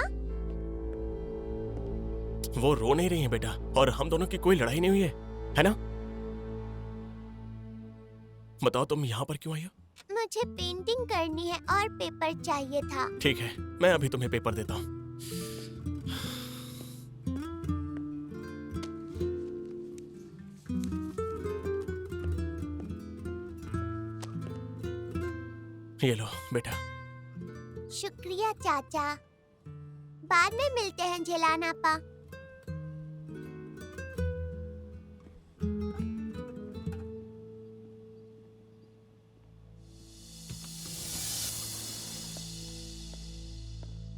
वो रो नहीं रही है बेटा, और हम दोनों की कोई लड़ाई नहीं हुई है ना? बताओ तुम यहाँ पर क्यों आई हो? मुझे पेंटिंग करनी है और पेपर चाहिए था। ठीक है, मैं अभी तुम्हें पेपर देता हूँ। ये लो बेटा। शुक्रिया चाचा। बाद में मिलते हैं झेलान आपा।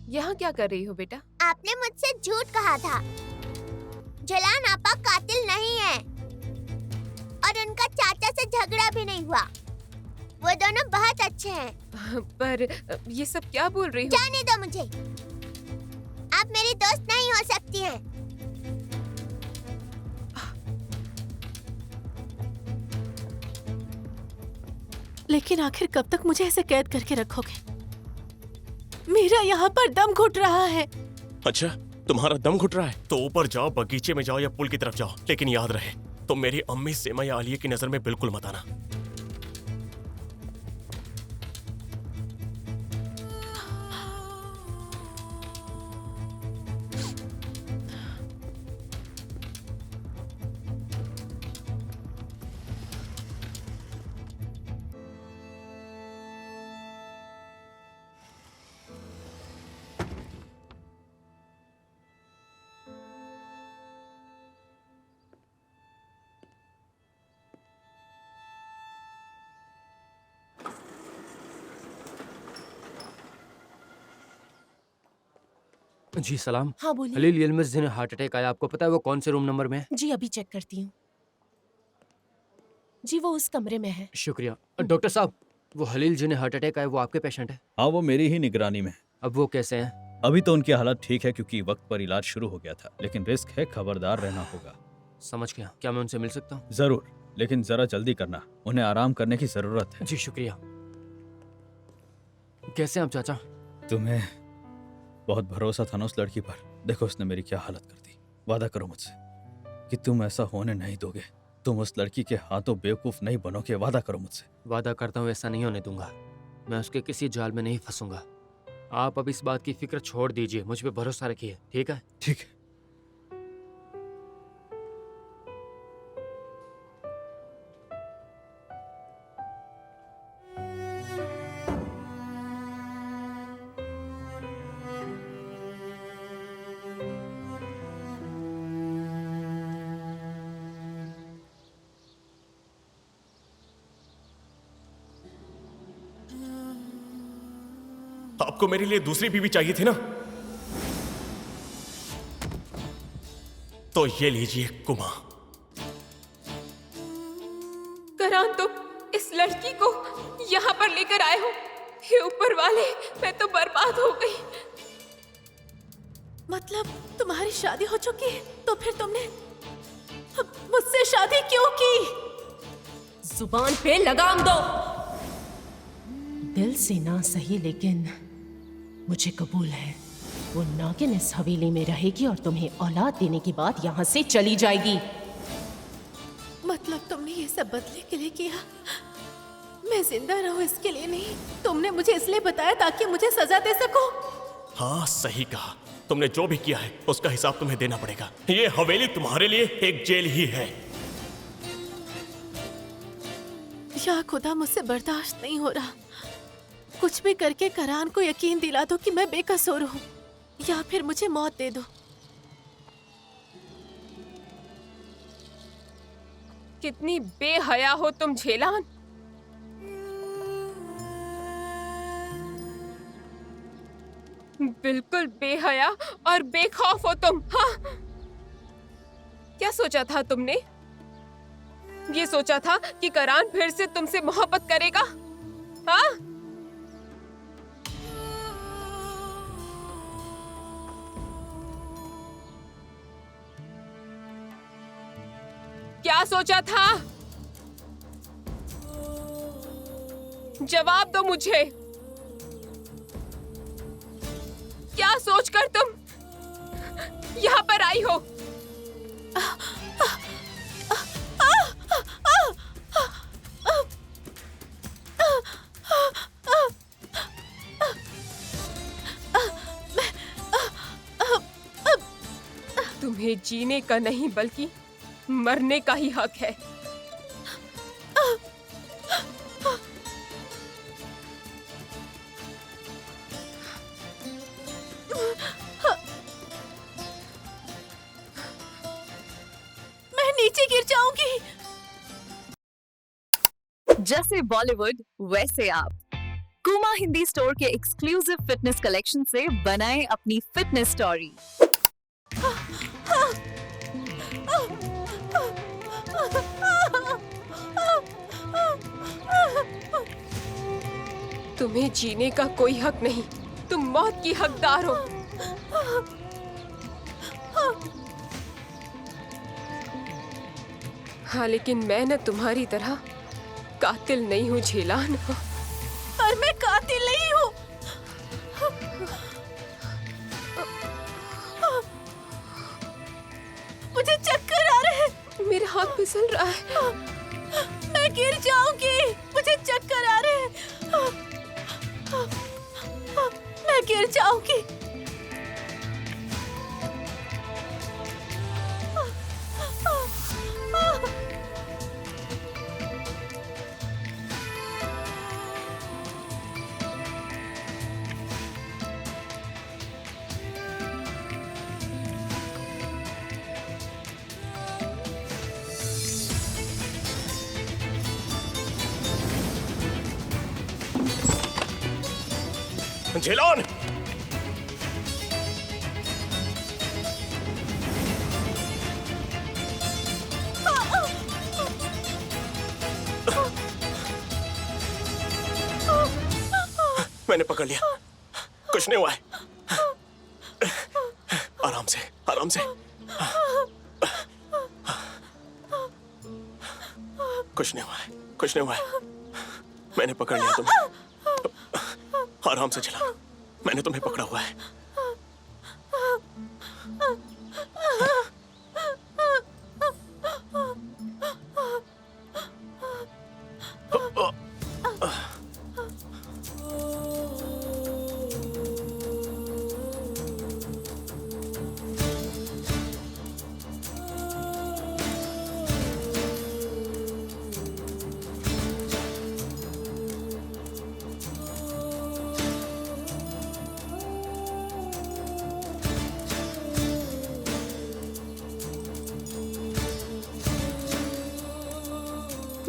यहाँ क्या कर रही हो बेटा? आपने मुझसे झूठ कहा था। झेलान आपा कातिल नहीं है और उनका चाचा से झगड़ा भी नहीं हुआ। वो दोनों बहुत अच्छे हैं। पर ये सब क्या बोल रही हो? जाने दो मुझे। आप मेरी दोस्त नहीं हो सकती हैं। लेकिन आखिर कब तक मुझे ऐसे कैद करके रखोगे? मेरा यहाँ पर दम घुट रहा है। अच्छा, तुम्हारा दम घुट रहा है तो ऊपर जाओ, बगीचे में जाओ या पुल की तरफ जाओ, लेकिन याद रहे तुम मेरी अम्मी, सेमा या आलिया की नजर में बिल्कुल मत आना। जी सलाम। हाँ बोलिए। हलील यिल्मज़ जिन्हें हार्ट अटैक आया, आपको पता है वो कौन से रूम नंबर में है? जी अभी चेक करती हूँ। जी वो उस कमरे में है। शुक्रिया। डॉक्टर साहब, वो हलील जिन्हें हार्ट अटैक आया वो आपके पेशेंट है? हाँ, वो मेरी ही निगरानी में। अब वो कैसे हैं? अभी तो उनकी हालत ठीक है क्योंकि वक्त पर इलाज शुरू हो गया था, लेकिन रिस्क है, खबरदार रहना होगा। समझ गया। क्या मैं उनसे मिल सकता हूँ? जरूर, लेकिन जरा जल्दी करना, उन्हें आराम करने की जरूरत है। जी शुक्रिया। कैसे हैं आप चाचा? तुम्हें बहुत भरोसा था ना उस लड़की पर, देखो उसने मेरी क्या हालत कर दी। वादा करो मुझसे कि तुम ऐसा होने नहीं दोगे, तुम उस लड़की के हाथों बेवकूफ नहीं बनोगे। वादा करो मुझसे। वादा करता हूँ ऐसा नहीं होने दूंगा। मैं उसके किसी जाल में नहीं फंसूंगा। आप अब इस बात की फिक्र छोड़ दीजिए, मुझ पे भरोसा रखिए, ठीक है? ठीक है। आपको मेरे लिए दूसरी बीवी चाहिए थी ना? तो ये लीजिए कुमा। करान, तुम इस लड़की को यहाँ पर लेकर आए हो? हे ऊपर वाले, मैं तो बर्बाद हो गई। मतलब तुम्हारी शादी हो चुकी है, तो फिर तुमने मुझसे शादी क्यों की? जुबान पे लगाम दो। दिल से ना सही, लेकिन मुझे कबूल है। वो नागिन इस हवेली में रहेगी और तुम्हें औलाद देने के बाद यहाँ से चली जाएगी। मतलब तुमने ये सब बदले के लिए किया? मैं जिंदा रहूं इसके लिए नहीं। तुमने मुझे इसलिए बताया ताकि मुझे सजा दे सको। हाँ, सही कहा। तुमने जो भी किया है उसका हिसाब तुम्हें देना पड़ेगा। ये हवेली तुम्हारे लिए एक जेल ही है। या खुदा, मुझसे बर्दाश्त नहीं हो रहा। कुछ भी करके करान को यकीन दिला दो कि मैं बेकसूर हूँ, या फिर मुझे मौत दे दो। कितनी बेहया हो तुम झेलान। बिल्कुल बेहया और बेखौफ हो तुम। हाँ, क्या सोचा था तुमने? ये सोचा था कि करान फिर से तुमसे मोहब्बत करेगा? हाँ? क्या सोचा था? जवाब दो मुझे। क्या सोचकर तुम यहाँ पर आई हो? तुम्हें जीने का नहीं बल्कि मरने का ही हक है। मैं नीचे गिर जाऊंगी। जैसे बॉलीवुड वैसे आप। कुमा हिंदी स्टोर के एक्सक्लूसिव फिटनेस कलेक्शन से बनाएं अपनी फिटनेस स्टोरी। तुम्हें जीने का कोई हक नहीं, तुम मौत की हकदार हो। हाँ, लेकिन मैं न तुम्हारी तरह कातिल नहीं हूँ झेलान। और मैं कातिल नहीं हूँ। मुझे चक्कर आ रहे हैं। मेरा हाथ फिसल रहा है। मैं गिर जाऊंगी। मुझे चक्कर आ रहे हैं। मैं गिर जाऊंगी। झेलान! मैंने पकड़ लिया। कुछ नहीं हुआ है। आराम से, आराम से। कुछ नहीं हुआ है, कुछ नहीं हुआ है। मैंने पकड़ लिया तुम्हें। आराम से चला। मैंने तुम्हें पकड़ा हुआ है।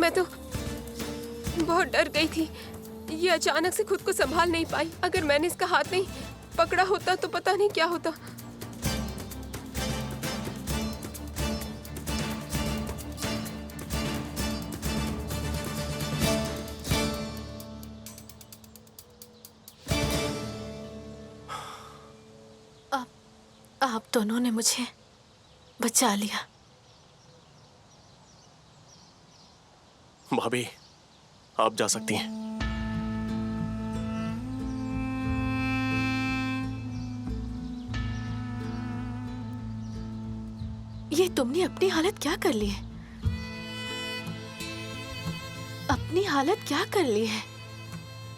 मैं तो बहुत डर गई थी। ये अचानक से खुद को संभाल नहीं पाई। अगर मैंने इसका हाथ नहीं पकड़ा होता तो पता नहीं क्या होता। आप दोनों ने मुझे बचा लिया। भाभी, आप जा सकती हैं। ये तुमने अपनी हालत क्या कर ली है? अपनी हालत क्या कर ली है?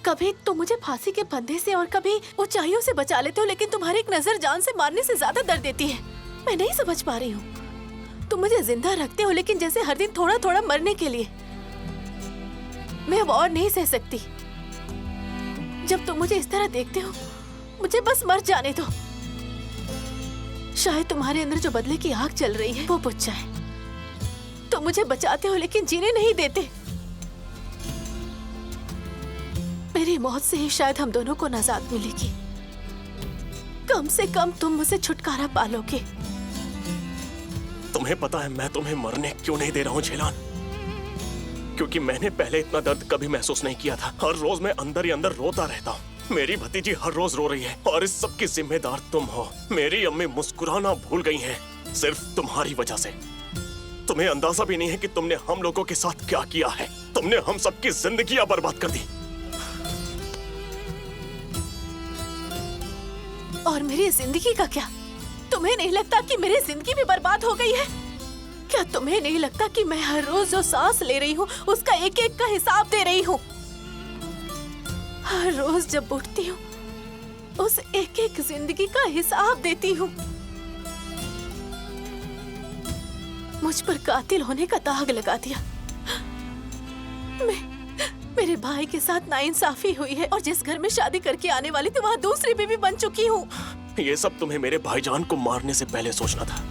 कभी तो मुझे फांसी के फंदे से और कभी ऊंचाइयों से बचा लेते हो, लेकिन तुम्हारी एक नजर जान से मारने से ज्यादा दर्द देती है। मैं नहीं समझ पा रही हूँ। तुम मुझे जिंदा रखते हो लेकिन जैसे हर दिन थोड़ा थोड़ा मरने के लिए। मैं अब और नहीं सह सकती। जब तुम मुझे इस तरह देखते हो, मुझे बस मर जाने दो। शायद तुम्हारे अंदर जो बदले की आग चल रही है वो बुझ जाए। तुम मुझे बचाते हो लेकिन जीने नहीं देते। मेरी मौत से ही शायद हम दोनों को नाजात मिलेगी। कम से कम तुम मुझसे छुटकारा पालोगे। तुम्हें पता है मैं तुम्हें मरने क्यों नहीं दे रहा हूँ झेलान? क्योंकि मैंने पहले इतना दर्द कभी महसूस नहीं किया था। हर रोज मैं अंदर ही अंदर रोता रहता हूँ। मेरी भतीजी हर रोज रो रही है और इस सब की जिम्मेदार तुम हो। मेरी अम्मी मुस्कुराना भूल गई हैं सिर्फ तुम्हारी वजह से। तुम्हें अंदाजा भी नहीं है कि तुमने हम लोगों के साथ क्या किया है। तुमने हम सबकी जिंदगियां बर्बाद कर दी। और मेरी जिंदगी का क्या? तुम्हें नहीं लगता कि मेरी जिंदगी भी बर्बाद हो गई है? क्या तुम्हें नहीं लगता कि मैं हर रोज जो सांस ले रही हूँ उसका एक एक का हिसाब दे रही हूँ? हर रोज जब उठती हूँ उस एक एक जिंदगी का हिसाब देती हूँ। मुझ पर कातिल होने का दाग लगा दिया। मेरे भाई के साथ नाइंसाफी हुई है और जिस घर में शादी करके आने वाली थी वहाँ दूसरी बीवी बन चुकी हूँ। ये सब तुम्हें मेरे भाईजान को मारने से पहले सोचना था।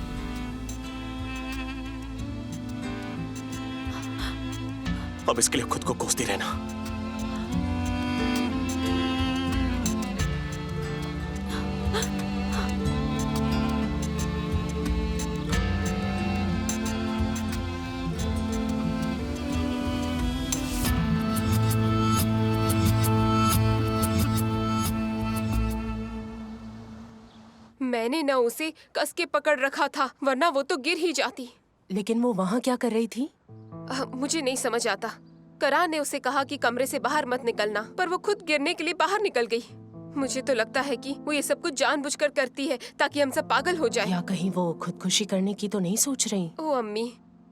अब इसके लिए खुद को कोसती रहना। मैंने ना उसे कस के पकड़ रखा था, वरना वो तो गिर ही जाती। लेकिन वो वहाँ क्या कर रही थी? मुझे नहीं समझ आता। करान ने उसे कहा कि कमरे से बाहर मत निकलना, पर वो खुद गिरने के लिए बाहर निकल गई। मुझे तो लगता है कि वो ये सब कुछ जानबूझकर करती है ताकि हम सब पागल हो जाएं। या कहीं वो खुदकुशी करने की तो नहीं सोच रही? ओ अम्मी,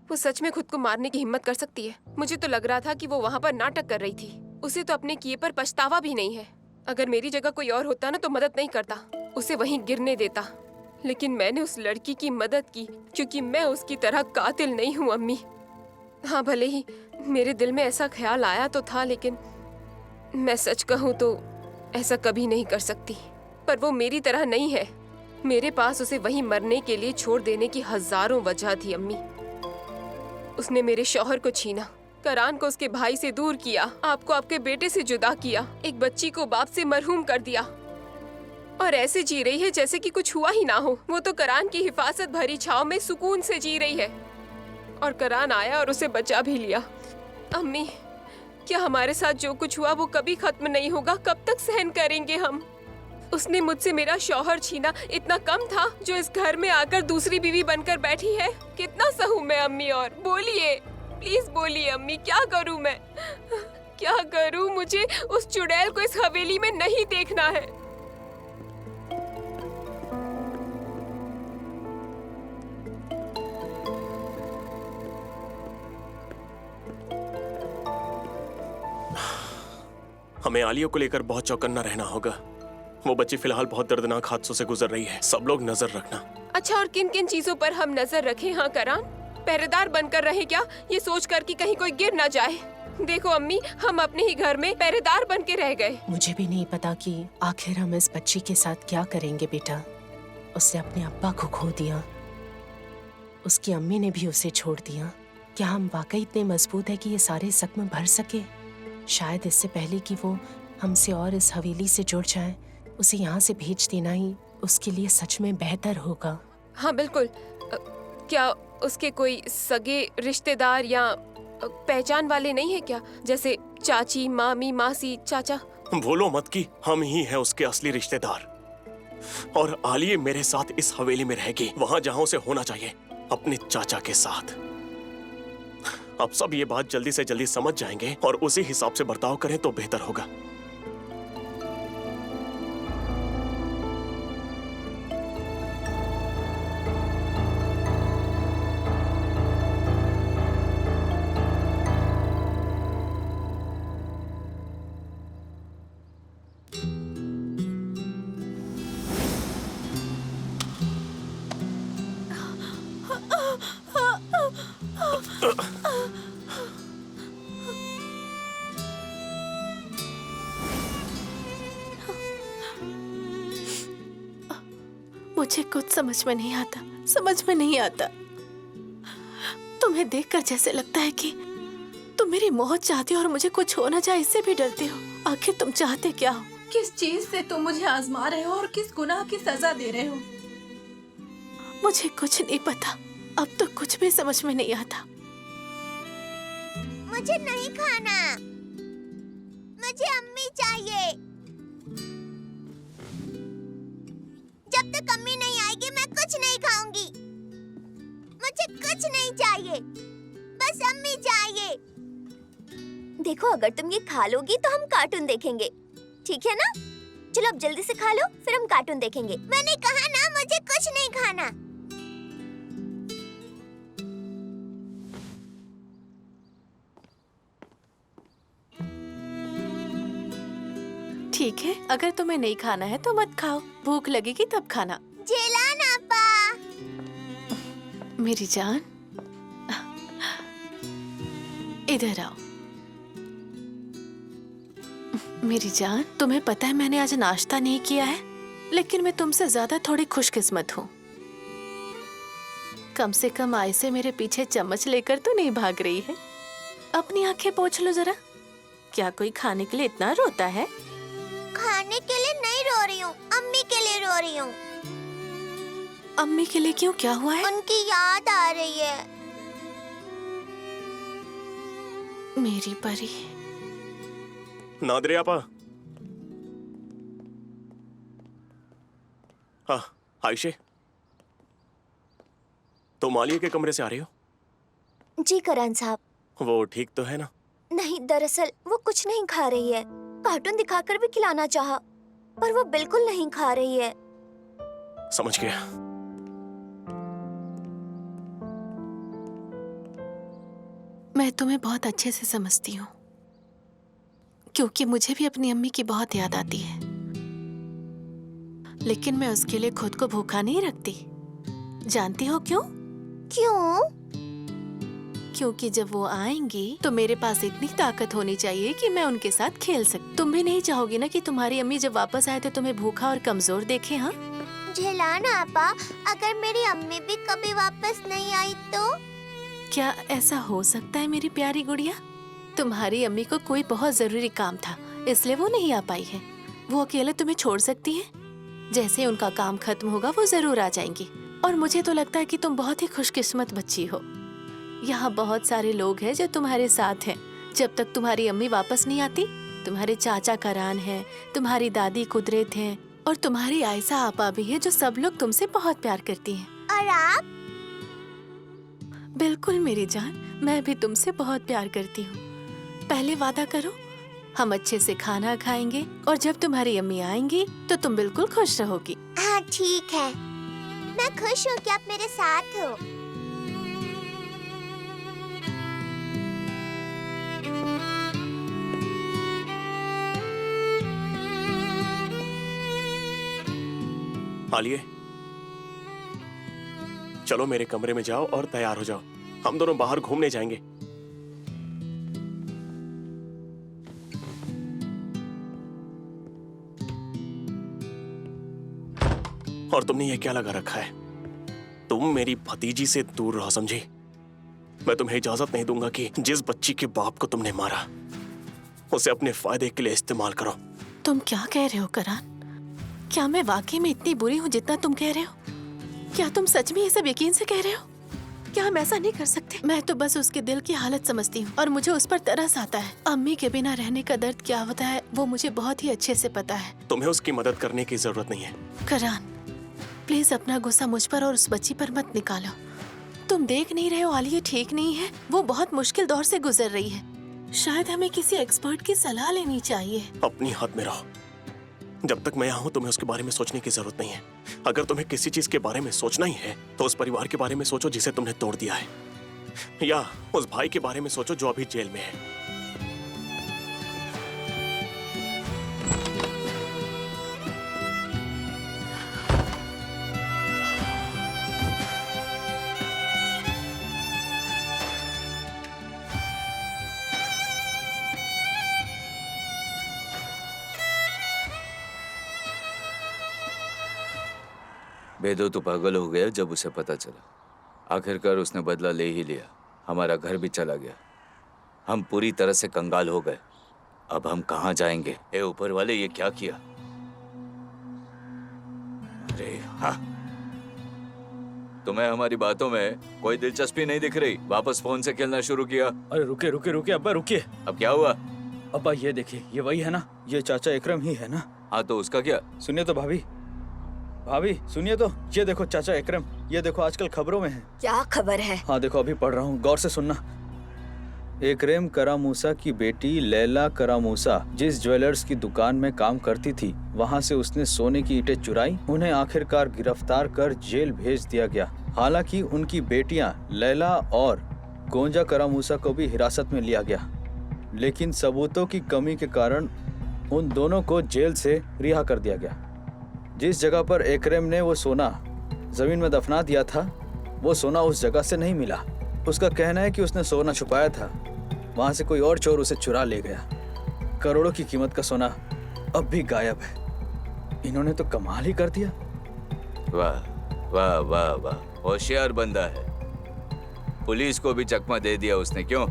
वो सच में खुद को मारने की हिम्मत कर सकती है। मुझे तो लग रहा था कि वो वहाँ पर नाटक कर रही थी। उसे तो अपने किए पर पछतावा भी नहीं है। अगर मेरी जगह कोई और होता ना तो मदद नहीं करता, उसे वहीं गिरने देता। लेकिन मैंने उस लड़की की मदद की क्योंकि मैं उसकी तरह कातिल नहीं हूँ अम्मी। हाँ, भले ही मेरे दिल में ऐसा ख्याल आया तो था, लेकिन मैं सच कहूँ तो ऐसा कभी नहीं कर सकती। पर वो मेरी तरह नहीं है। मेरे पास उसे वहीं मरने के लिए छोड़ देने की हजारों वजह थी अम्मी। उसने मेरे शौहर को छीना, करान को उसके भाई से दूर किया, आपको आपके बेटे से जुदा किया, एक बच्ची को बाप से मरहूम कर दिया और ऐसे जी रही है जैसे कि कुछ हुआ ही ना हो। वो तो करान की हिफाजत भरी छाव में सुकून से जी रही है और करान आया और उसे बचा भी लिया। अम्मी, क्या हमारे साथ जो कुछ हुआ वो कभी खत्म नहीं होगा? कब तक सहन करेंगे हम? उसने मुझसे मेरा शौहर छीना इतना कम था जो इस घर में आकर दूसरी बीवी बनकर बैठी है। कितना सहूं मैं अम्मी? और बोलिए, प्लीज बोलिए अम्मी, क्या करूं मैं? क्या करूं? मुझे उस चुड़ैल को इस हवेली में नहीं देखना है। हमें आलिया को लेकर बहुत चौकन्ना रहना होगा। वो बच्ची फिलहाल बहुत दर्दनाक हादसों से गुजर रही है। सब लोग नजर रखना। अच्छा, और किन किन चीजों पर हम नजर रखें? हाँ करान, पहरेदार बनकर रहे क्या, ये सोच कर कि कहीं कोई गिर ना जाए? देखो अम्मी, हम अपने ही घर में पहरेदार बन के रह गए। मुझे भी नहीं पता कि आखिर हम इस बच्ची के साथ क्या करेंगे। बेटा, उसने अपने अब्बा को खो दिया, उसकी अम्मी ने भी उसे छोड़ दिया। क्या हम वाकई इतने मजबूत है कि ये सारे जख्म भर सके? शायद इससे पहले कि वो हमसे और इस हवेली से जुड़ जाए, उसे यहाँ से भेज देना ही उसके लिए सच में बेहतर होगा। हाँ बिल्कुल। क्या उसके कोई सगे रिश्तेदार या पहचान वाले नहीं है क्या? जैसे चाची, मामी, मासी, चाचा? भूलो मत कि हम ही हैं उसके असली रिश्तेदार। और आलिया मेरे साथ इस हवेली में रहेगी, वहां जहां उसे होना चाहिए, अपने चाचा के साथ। अब सब ये बात जल्दी से जल्दी समझ जाएंगे और उसी हिसाब से बर्ताव करें तो बेहतर होगा। मुझे कुछ समझ में नहीं आता, समझ में नहीं आता। तुम्हें देखकर जैसे लगता है कि तुम मेरी मौत चाहती हो और मुझे कुछ हो ना जाए इससे भी डरती हो। आखिर तुम चाहते क्या हो? किस चीज से तुम मुझे आजमा रहे हो और किस गुनाह की सजा दे रहे हो? मुझे कुछ नहीं पता, अब तो कुछ भी समझ में नहीं आता। मुझे नहीं खाना, मुझे अम्मी चाहिए। जब तक अम्मी नहीं आएगी मैं कुछ नहीं खाऊंगी। मुझे कुछ नहीं चाहिए, बस अम्मी चाहिए। देखो, अगर तुम ये खा लोगी तो हम कार्टून देखेंगे, ठीक है ना? चलो अब जल्दी से खा लो, फिर हम कार्टून देखेंगे। मैंने कहा ना, मुझे कुछ नहीं खाना। ठीक है, अगर तुम्हें नहीं खाना है तो मत खाओ, भूख लगेगी तब खाना। झेलान आपा। मेरी जान, इधर आओ। मेरी जान, तुम्हें पता है मैंने आज नाश्ता नहीं किया है, लेकिन मैं तुमसे ज्यादा थोड़ी खुशकिस्मत हूँ। कम से कम आय से मेरे पीछे चम्मच लेकर तो नहीं भाग रही है। अपनी आंखें पोंछ लो जरा। क्या कोई खाने के लिए इतना रोता है? खाने के लिए नहीं रो रही हूँ, अम्मी के लिए रो रही हूँ। अम्मी के लिए क्यों, क्या हुआ है? उनकी याद आ रही है। मेरी परी। नादरे आपा। हाँ, आयशे, तुम आलिया के कमरे से आ रही हो? जी करान साहब। वो ठीक तो है ना? नहीं, दरअसल वो कुछ नहीं खा रही है। कार्टून दिखाकर भी खिलाना चाहा, पर वो बिल्कुल नहीं खा रही है। समझ गया। मैं तुम्हें बहुत अच्छे से समझती हूँ, क्योंकि मुझे भी अपनी अम्मी की बहुत याद आती है। लेकिन मैं उसके लिए खुद को भूखा नहीं रखती। जानती हो क्यों? क्यों? क्योंकि जब वो आएंगी तो मेरे पास इतनी ताकत होनी चाहिए कि मैं उनके साथ खेल सकूं। तुम भी नहीं चाहोगी ना कि तुम्हारी अम्मी जब वापस आए तो तुम्हें भूखा और कमजोर देखे? हाँ झेलान आपा, अगर मेरी अम्मी भी कभी वापस नहीं आई तो? क्या ऐसा हो सकता है मेरी प्यारी गुड़िया? तुम्हारी अम्मी को कोई बहुत जरूरी काम था, इसलिए वो नहीं आ पाई है। वो अकेले तुम्हें छोड़ सकती है? जैसे उनका काम खत्म होगा वो जरूर आ जाएंगी। और मुझे तो लगता है कि तुम बहुत ही खुशकिस्मत बच्ची हो। यहाँ बहुत सारे लोग हैं जो तुम्हारे साथ हैं। जब तक तुम्हारी अम्मी वापस नहीं आती, तुम्हारे चाचा करान हैं, तुम्हारी दादी कुदरत हैं, और तुम्हारी आयशा आपा भी है, जो सब लोग तुमसे बहुत प्यार करती हैं। और आप? बिल्कुल मेरी जान, मैं भी तुमसे बहुत प्यार करती हूँ। पहले वादा करो, हम अच्छे से खाना खाएंगे और जब तुम्हारी अम्मी आएंगी तो तुम बिल्कुल खुश रहोगी। हाँ ठीक है, मैं खुश हूँ कि आप मेरे साथ हो। आलिए, चलो मेरे कमरे में जाओ और तैयार हो जाओ। हम दोनों बाहर घूमने जाएंगे। और तुमने ये क्या लगा रखा है? तुम मेरी भतीजी से दूर रहो, समझी? मैं तुम्हें इजाजत नहीं दूंगा कि जिस बच्ची के बाप को तुमने मारा उसे अपने फायदे के लिए इस्तेमाल करो। तुम क्या कह रहे हो करान? क्या मैं वाकई में इतनी बुरी हूँ जितना तुम कह रहे हो? क्या तुम सच में ये सब यकीन से कह रहे हो? क्या हम ऐसा नहीं कर सकते? मैं तो बस उसके दिल की हालत समझती हूँ और मुझे उस पर तरस आता है। अम्मी के बिना रहने का दर्द क्या होता है वो मुझे बहुत ही अच्छे से पता है। तुम्हें उसकी मदद करने की जरूरत नहीं है। करण, प्लीज अपना गुस्सा मुझ पर और उस बच्ची पर मत निकालो। तुम देख नहीं रहे हो आलिया ठीक नहीं है, वो बहुत मुश्किल दौर से गुजर रही है। शायद हमें किसी एक्सपर्ट की सलाह लेनी चाहिए। अपनी हद में रहो। जब तक मैं यहाँ हूँ तुम्हें उसके बारे में सोचने की जरूरत नहीं है। अगर तुम्हें किसी चीज के बारे में सोचना ही है तो उस परिवार के बारे में सोचो जिसे तुमने तोड़ दिया है, या उस भाई के बारे में सोचो जो अभी जेल में है। बेदो तो पागल हो गया जब उसे पता चला। आखिरकार उसने बदला ले ही लिया। हमारा घर भी चला गया। हम पूरी तरह से कंगाल हो गए। अब हम कहाँ जाएंगे? ए ऊपर वाले, ये क्या किया? अरे हाँ, तुम्हें हमारी बातों में कोई दिलचस्पी नहीं दिख रही? वापस फोन से खेलना शुरू किया? अरे रुके रुके रुके अब्बा रुकिए। अब क्या हुआ? अब्बा ये देखिए, ये वही है ना, ये चाचा इकरम ही है ना? हाँ तो उसका क्या? सुनिए तो भाभी, भाभी सुनिए तो, ये देखो चाचा इकरम, ये देखो आजकल खबरों में है। क्या खबर है? हाँ देखो अभी पढ़ रहा हूँ, गौर से सुनना। इकरम करामूसा की बेटी लैला करामूसा जिस ज्वेलर्स की दुकान में काम करती थी, वहाँ से उसने सोने की ईंटें चुराई। उन्हें आखिरकार गिरफ्तार कर जेल भेज दिया गया। हालांकि उनकी बेटियां लैला और गोंजा करामूसा को भी हिरासत में लिया गया, लेकिन सबूतों की कमी के कारण उन दोनों को जेल से रिहा कर दिया गया। जिस जगह पर इकरम ने वो सोना जमीन में दफना दिया था, वो सोना उस जगह से नहीं मिला। उसका कहना है कि उसने सोना छुपाया था, वहां से कोई और चोर उसे चुरा ले गया। करोड़ों की कीमत का सोना अब भी गायब है। इन्होंने तो कमाल ही कर दिया। वाह वाह वाह वाह, होशियार बंदा है। पुलिस को भी चकमा दे दिया उसने, क्यों?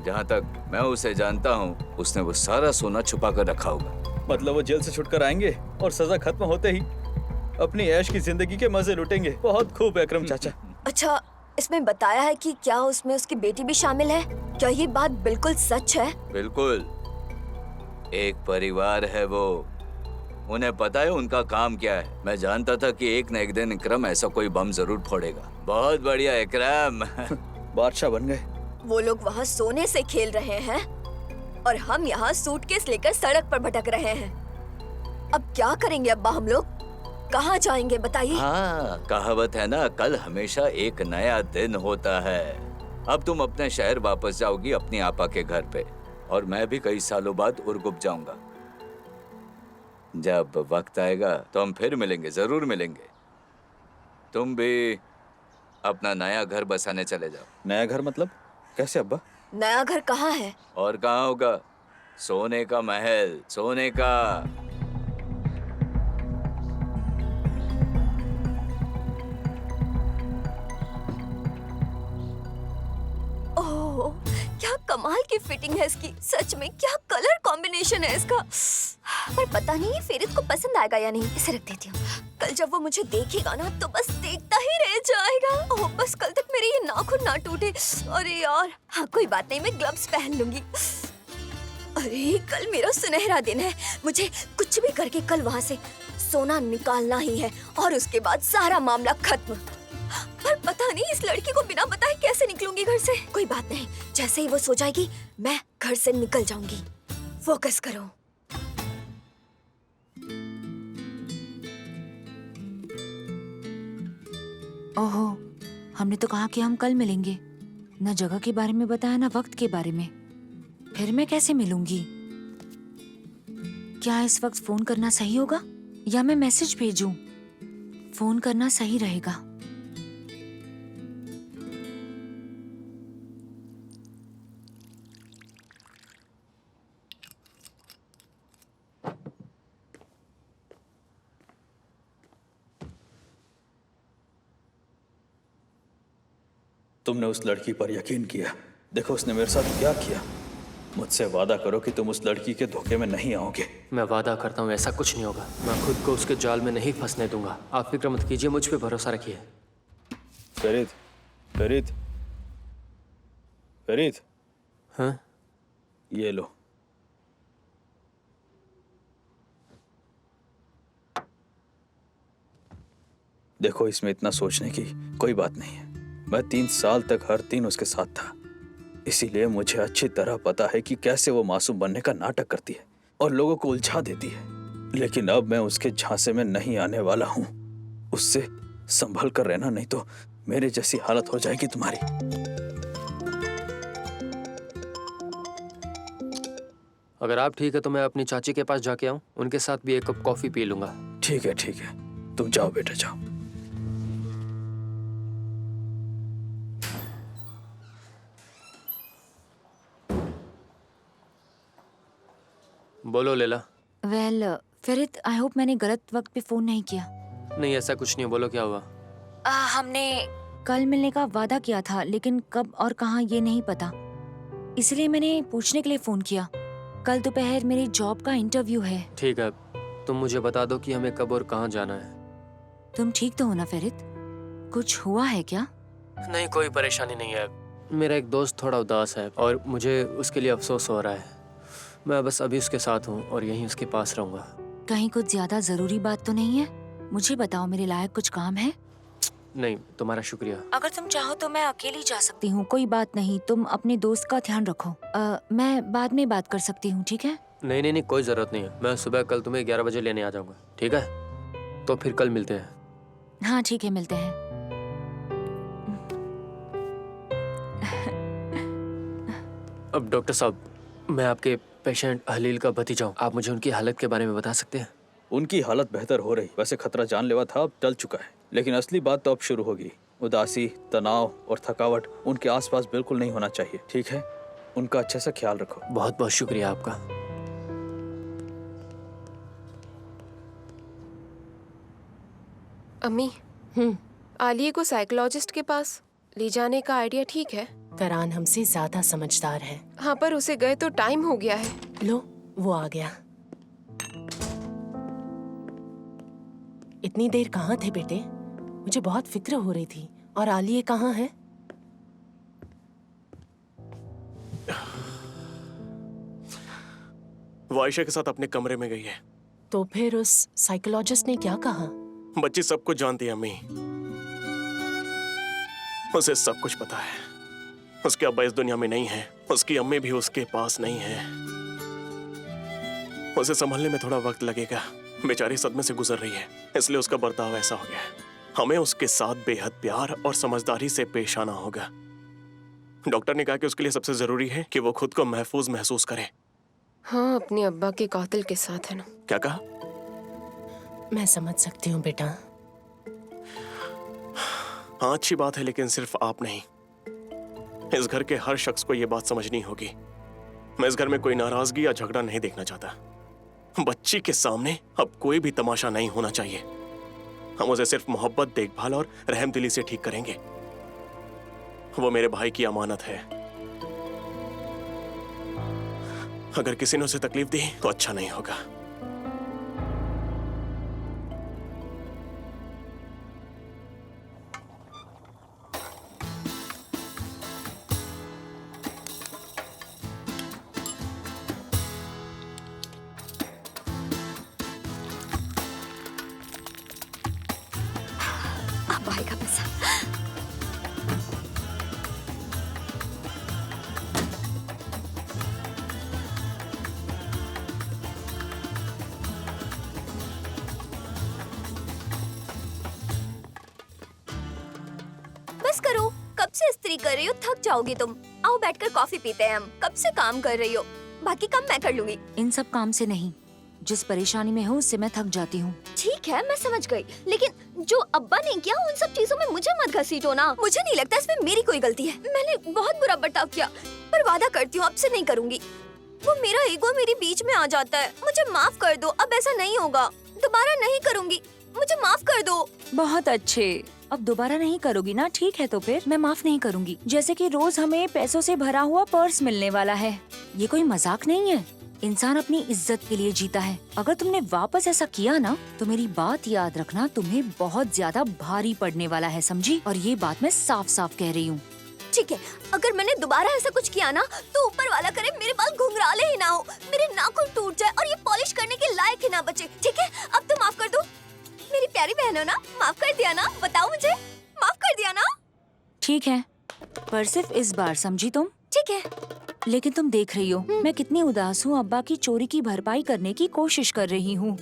जहाँ तक मैं उसे जानता हूँ, उसने वो सारा सोना छुपा कर रखा होगा। मतलब वो जेल से छुटकर आएंगे और सजा खत्म होते ही अपनी ऐश की जिंदगी के मजे लुटेंगे। बहुत खूब इकरम चाचा। अच्छा, इसमें बताया है कि क्या उसमें उसकी बेटी भी शामिल है? क्या ये बात बिल्कुल सच है? बिल्कुल। एक परिवार है वो, उन्हें पता है उनका काम क्या है। मैं जानता था कि एक न एक दिन इकरम ऐसा कोई बम जरूर फोड़ेगा। बहुत बढ़िया इकरम। बादशाह बन गए। वो लोग वहाँ सोने से खेल रहे हैं और हम यहाँ सूटकेस लेकर सड़क पर भटक रहे हैं। अब क्या करेंगे अब्बा हम लोग? कहाँ जाएंगे बताइए? हाँ, कहावत है ना, कल हमेशा एक नया दिन होता है। अब तुम अपने शहर वापस जाओगी अपनी आपा के घर पे, और मैं भी कई सालों बाद उर्गुप जाऊंगा। जब वक्त आएगा तो हम फिर मिलेंगे, जरूर मिलेंगे। तुम भी अपना नया घर बसाने चले जाओ। नया घर मतलब कैसे अब्बा? नया घर कहाँ है? और कहाँ होगा? सोने का महल, सोने का। ओह, क्या कमाल की फिटिंग है इसकी। सच में क्या कलर कॉम्बिनेशन है इसका। पर पता नहीं फेरित को पसंद आएगा या नहीं। इसे रख देती हूँ। कल जब वो मुझे देखेगा ना तो बस देखता ही रह जाएगा। ओह, बस कल तक मेरे ये नाखून ना टूटे। अरे यार, हाँ कोई बात नहीं, मैं ग्लव्स पहन लूंगी। अरे कल मेरा सुनहरा दिन है। मुझे कुछ भी करके कल वहाँ से सोना निकालना ही है और उसके बाद सारा मामला खत्म। पर पता नहीं इस लड़की को बिना बताए कैसे निकलूंगी घर से। कोई बात नहीं, जैसे ही वो सो जाएगी मैं घर से निकल जाऊंगी। फोकस करो। ओहो, हमने तो कहा कि हम कल मिलेंगे। न जगह के बारे में बताया, न वक्त के बारे में। फिर मैं कैसे मिलूंगी? क्या इस वक्त फोन करना सही होगा या मैं मैसेज भेजूं? फोन करना सही रहेगा। तुमने उस लड़की पर यकीन किया। देखो उसने मेरे साथ क्या किया। मुझसे वादा करो कि तुम उस लड़की के धोखे में नहीं आओगे। मैं वादा करता हूँ ऐसा कुछ नहीं होगा। मैं खुद को उसके जाल में नहीं फंसने दूंगा। आप फिक्र मत कीजिए, मुझ पे भरोसा रखिए। फरीद, फरीद, फरीद, हाँ? ये लो। देखो, इसमें इतना सोचने की कोई बात नहीं है। मैं 3 साल तक हर दिन उसके साथ था, इसीलिए मुझे अच्छी तरह पता है कि कैसे वो मासूम बनने का नाटक करती है और लोगों को उलझा देती है। लेकिन अब मैं उसके झांसे में नहीं आने वाला हूँ। उससे संभल कर रहना, नहीं तो मेरे जैसी हालत हो जाएगी तुम्हारी। अगर आप ठीक है तो मैं अपनी चाची के पास जाके आऊं, उनके साथ भी एक कप कॉफी पी लूंगा। ठीक है, ठीक है, तुम जाओ बेटा, जाओ। बोलो Laila. Well Farid, I hope मैंने गलत वक्त पे फोन नहीं किया। नहीं, ऐसा कुछ नहीं, बोलो क्या हुआ। हमने कल मिलने का वादा किया था, लेकिन कब और कहाँ ये नहीं पता, इसलिए मैंने पूछने के लिए फोन किया। कल दोपहर मेरी जॉब का इंटरव्यू है। ठीक है, तुम मुझे बता दो कि हमें कब और कहाँ जाना है। तुम ठीक तो हो ना फरीद? कुछ हुआ है क्या? नहीं, कोई परेशानी नहीं है। मेरा एक दोस्त थोड़ा उदास है और मुझे उसके लिए अफसोस हो रहा है। मैं बस अभी उसके साथ हूँ और यहीं उसके पास रहूंगा। कहीं कुछ ज्यादा जरूरी बात तो नहीं है? मुझे बताओ, मेरे लायक कुछ काम है? नहीं, तुम्हारा शुक्रिया। अगर तुम चाहो तो मैं अकेली जा सकती हूँ, कोई बात नहीं। तुम अपने दोस्त का ध्यान रखो। मैं बाद में बात कर सकती हूँ, ठीक है? नहीं नहीं नहीं, कोई जरूरत नहीं है। मैं सुबह कल तुम्हें 11 बजे लेने आ जाऊंगा, ठीक है? तो फिर कल मिलते हैं। हाँ ठीक है, मिलते हैं। अब डॉक्टर साहब, मैं आपके पेशेंट हलील का भतीजा हूँ। आप मुझे उनकी हालत के बारे में बता सकते हैं? उनकी हालत बेहतर हो रही। वैसे खतरा जानलेवा था, अब टल चुका है। लेकिन असली बात तो अब शुरू होगी। उदासी, तनाव और थकावट उनके आसपास बिल्कुल नहीं होना चाहिए, ठीक है? उनका अच्छे से ख्याल रखो। बहुत बहुत शुक्रिया आपका। अम्मी, आलिया को साइकोलॉजिस्ट के पास ले जाने का आइडिया ठीक है? करान हमसे ज्यादा समझदार है। हाँ, पर उसे गए तो टाइम हो गया है। लो, वो आ गया। इतनी देर कहाँ थे बेटे? मुझे बहुत फिक्र हो रही थी। और आलिया कहाँ है? वो आयशा के साथ अपने कमरे में गई है। तो फिर उस साइकोलॉजिस्ट ने क्या कहा? बच्ची सब कुछ जानती है अम्मी। उसे सब कुछ पता है। उसके अब्बा इस दुनिया में नहीं है, उसकी अम्मी भी उसके पास नहीं है। उसे संभलने में थोड़ा वक्त लगेगा। बेचारी सदमे से गुजर रही है, इसलिए उसका बर्ताव ऐसा हो गया है। हमें उसके साथ बेहद प्यार और समझदारी से पेश आना होगा। डॉक्टर ने कहा कि उसके लिए सबसे जरूरी है कि वो खुद को महफूज महसूस करे। हाँ, अपने अब्बा के कातिल के साथ है ना। क्या कहा? मैं समझ सकती हूँ बेटा। हाँ, अच्छी बात है, लेकिन सिर्फ आप नहीं, इस घर के हर शख्स को ये बात समझनी होगी। मैं इस घर में कोई नाराजगी या झगड़ा नहीं देखना चाहता। बच्ची के सामने अब कोई भी तमाशा नहीं होना चाहिए। हम उसे सिर्फ मोहब्बत, देखभाल और रहमदिली से ठीक करेंगे। वो मेरे भाई की अमानत है। अगर किसी ने उसे तकलीफ दी तो अच्छा नहीं होगा। अब आएगा पैसा। बस करो, कब से इस्त्री कर रही हो? थक जाओगी तुम। आओ बैठकर कॉफी पीते हैं हम। कब से काम कर रही हो? बाकी काम मैं कर लूंगी। इन सब काम से नहीं, जिस परेशानी में हूँ उससे मैं थक जाती हूँ। ठीक है, मैं समझ गई, लेकिन जो अब्बा ने किया उन सब चीजों में मुझे मत घसीटो ना। मुझे नहीं लगता इसमें मेरी कोई गलती है। मैंने बहुत बुरा बर्ताव किया, पर वादा करती हूँ अब से नहीं करूँगी। वो मेरा ईगो मेरे बीच में आ जाता है। मुझे माफ कर दो, अब ऐसा नहीं होगा। दोबारा नहीं करूँगी, मुझे माफ कर दो। बहुत अच्छे, अब दोबारा नहीं करोगी ना? ठीक है, तो फिर मैं माफ नहीं करूँगी। जैसे कि रोज हमें पैसों से भरा हुआ पर्स मिलने वाला है। ये कोई मजाक नहीं है। इंसान अपनी इज्जत के लिए जीता है। अगर तुमने वापस ऐसा किया ना तो मेरी बात याद रखना, तुम्हें बहुत ज्यादा भारी पड़ने वाला है, समझी? और ये बात मैं साफ साफ कह रही हूँ। ठीक है, अगर मैंने दोबारा ऐसा कुछ किया ना तो ऊपर वाला करे मेरे बाल घुंघराले ही ना हो, मेरे नाखून टूट जाए और ये पॉलिश करने के लायक ही ना बचे। ठीक है, अब तो माफ कर दो। मेरी प्यारी बहन हो ना, माफ कर दिया ना? बताओ मुझे, माफ कर दिया ना? ठीक है, पर सिर्फ इस बार, समझी तुम? ठीक है। लेकिन तुम देख रही हो मैं कितनी उदास हूँ। अब्बा की चोरी की भरपाई करने की कोशिश कर रही हूँ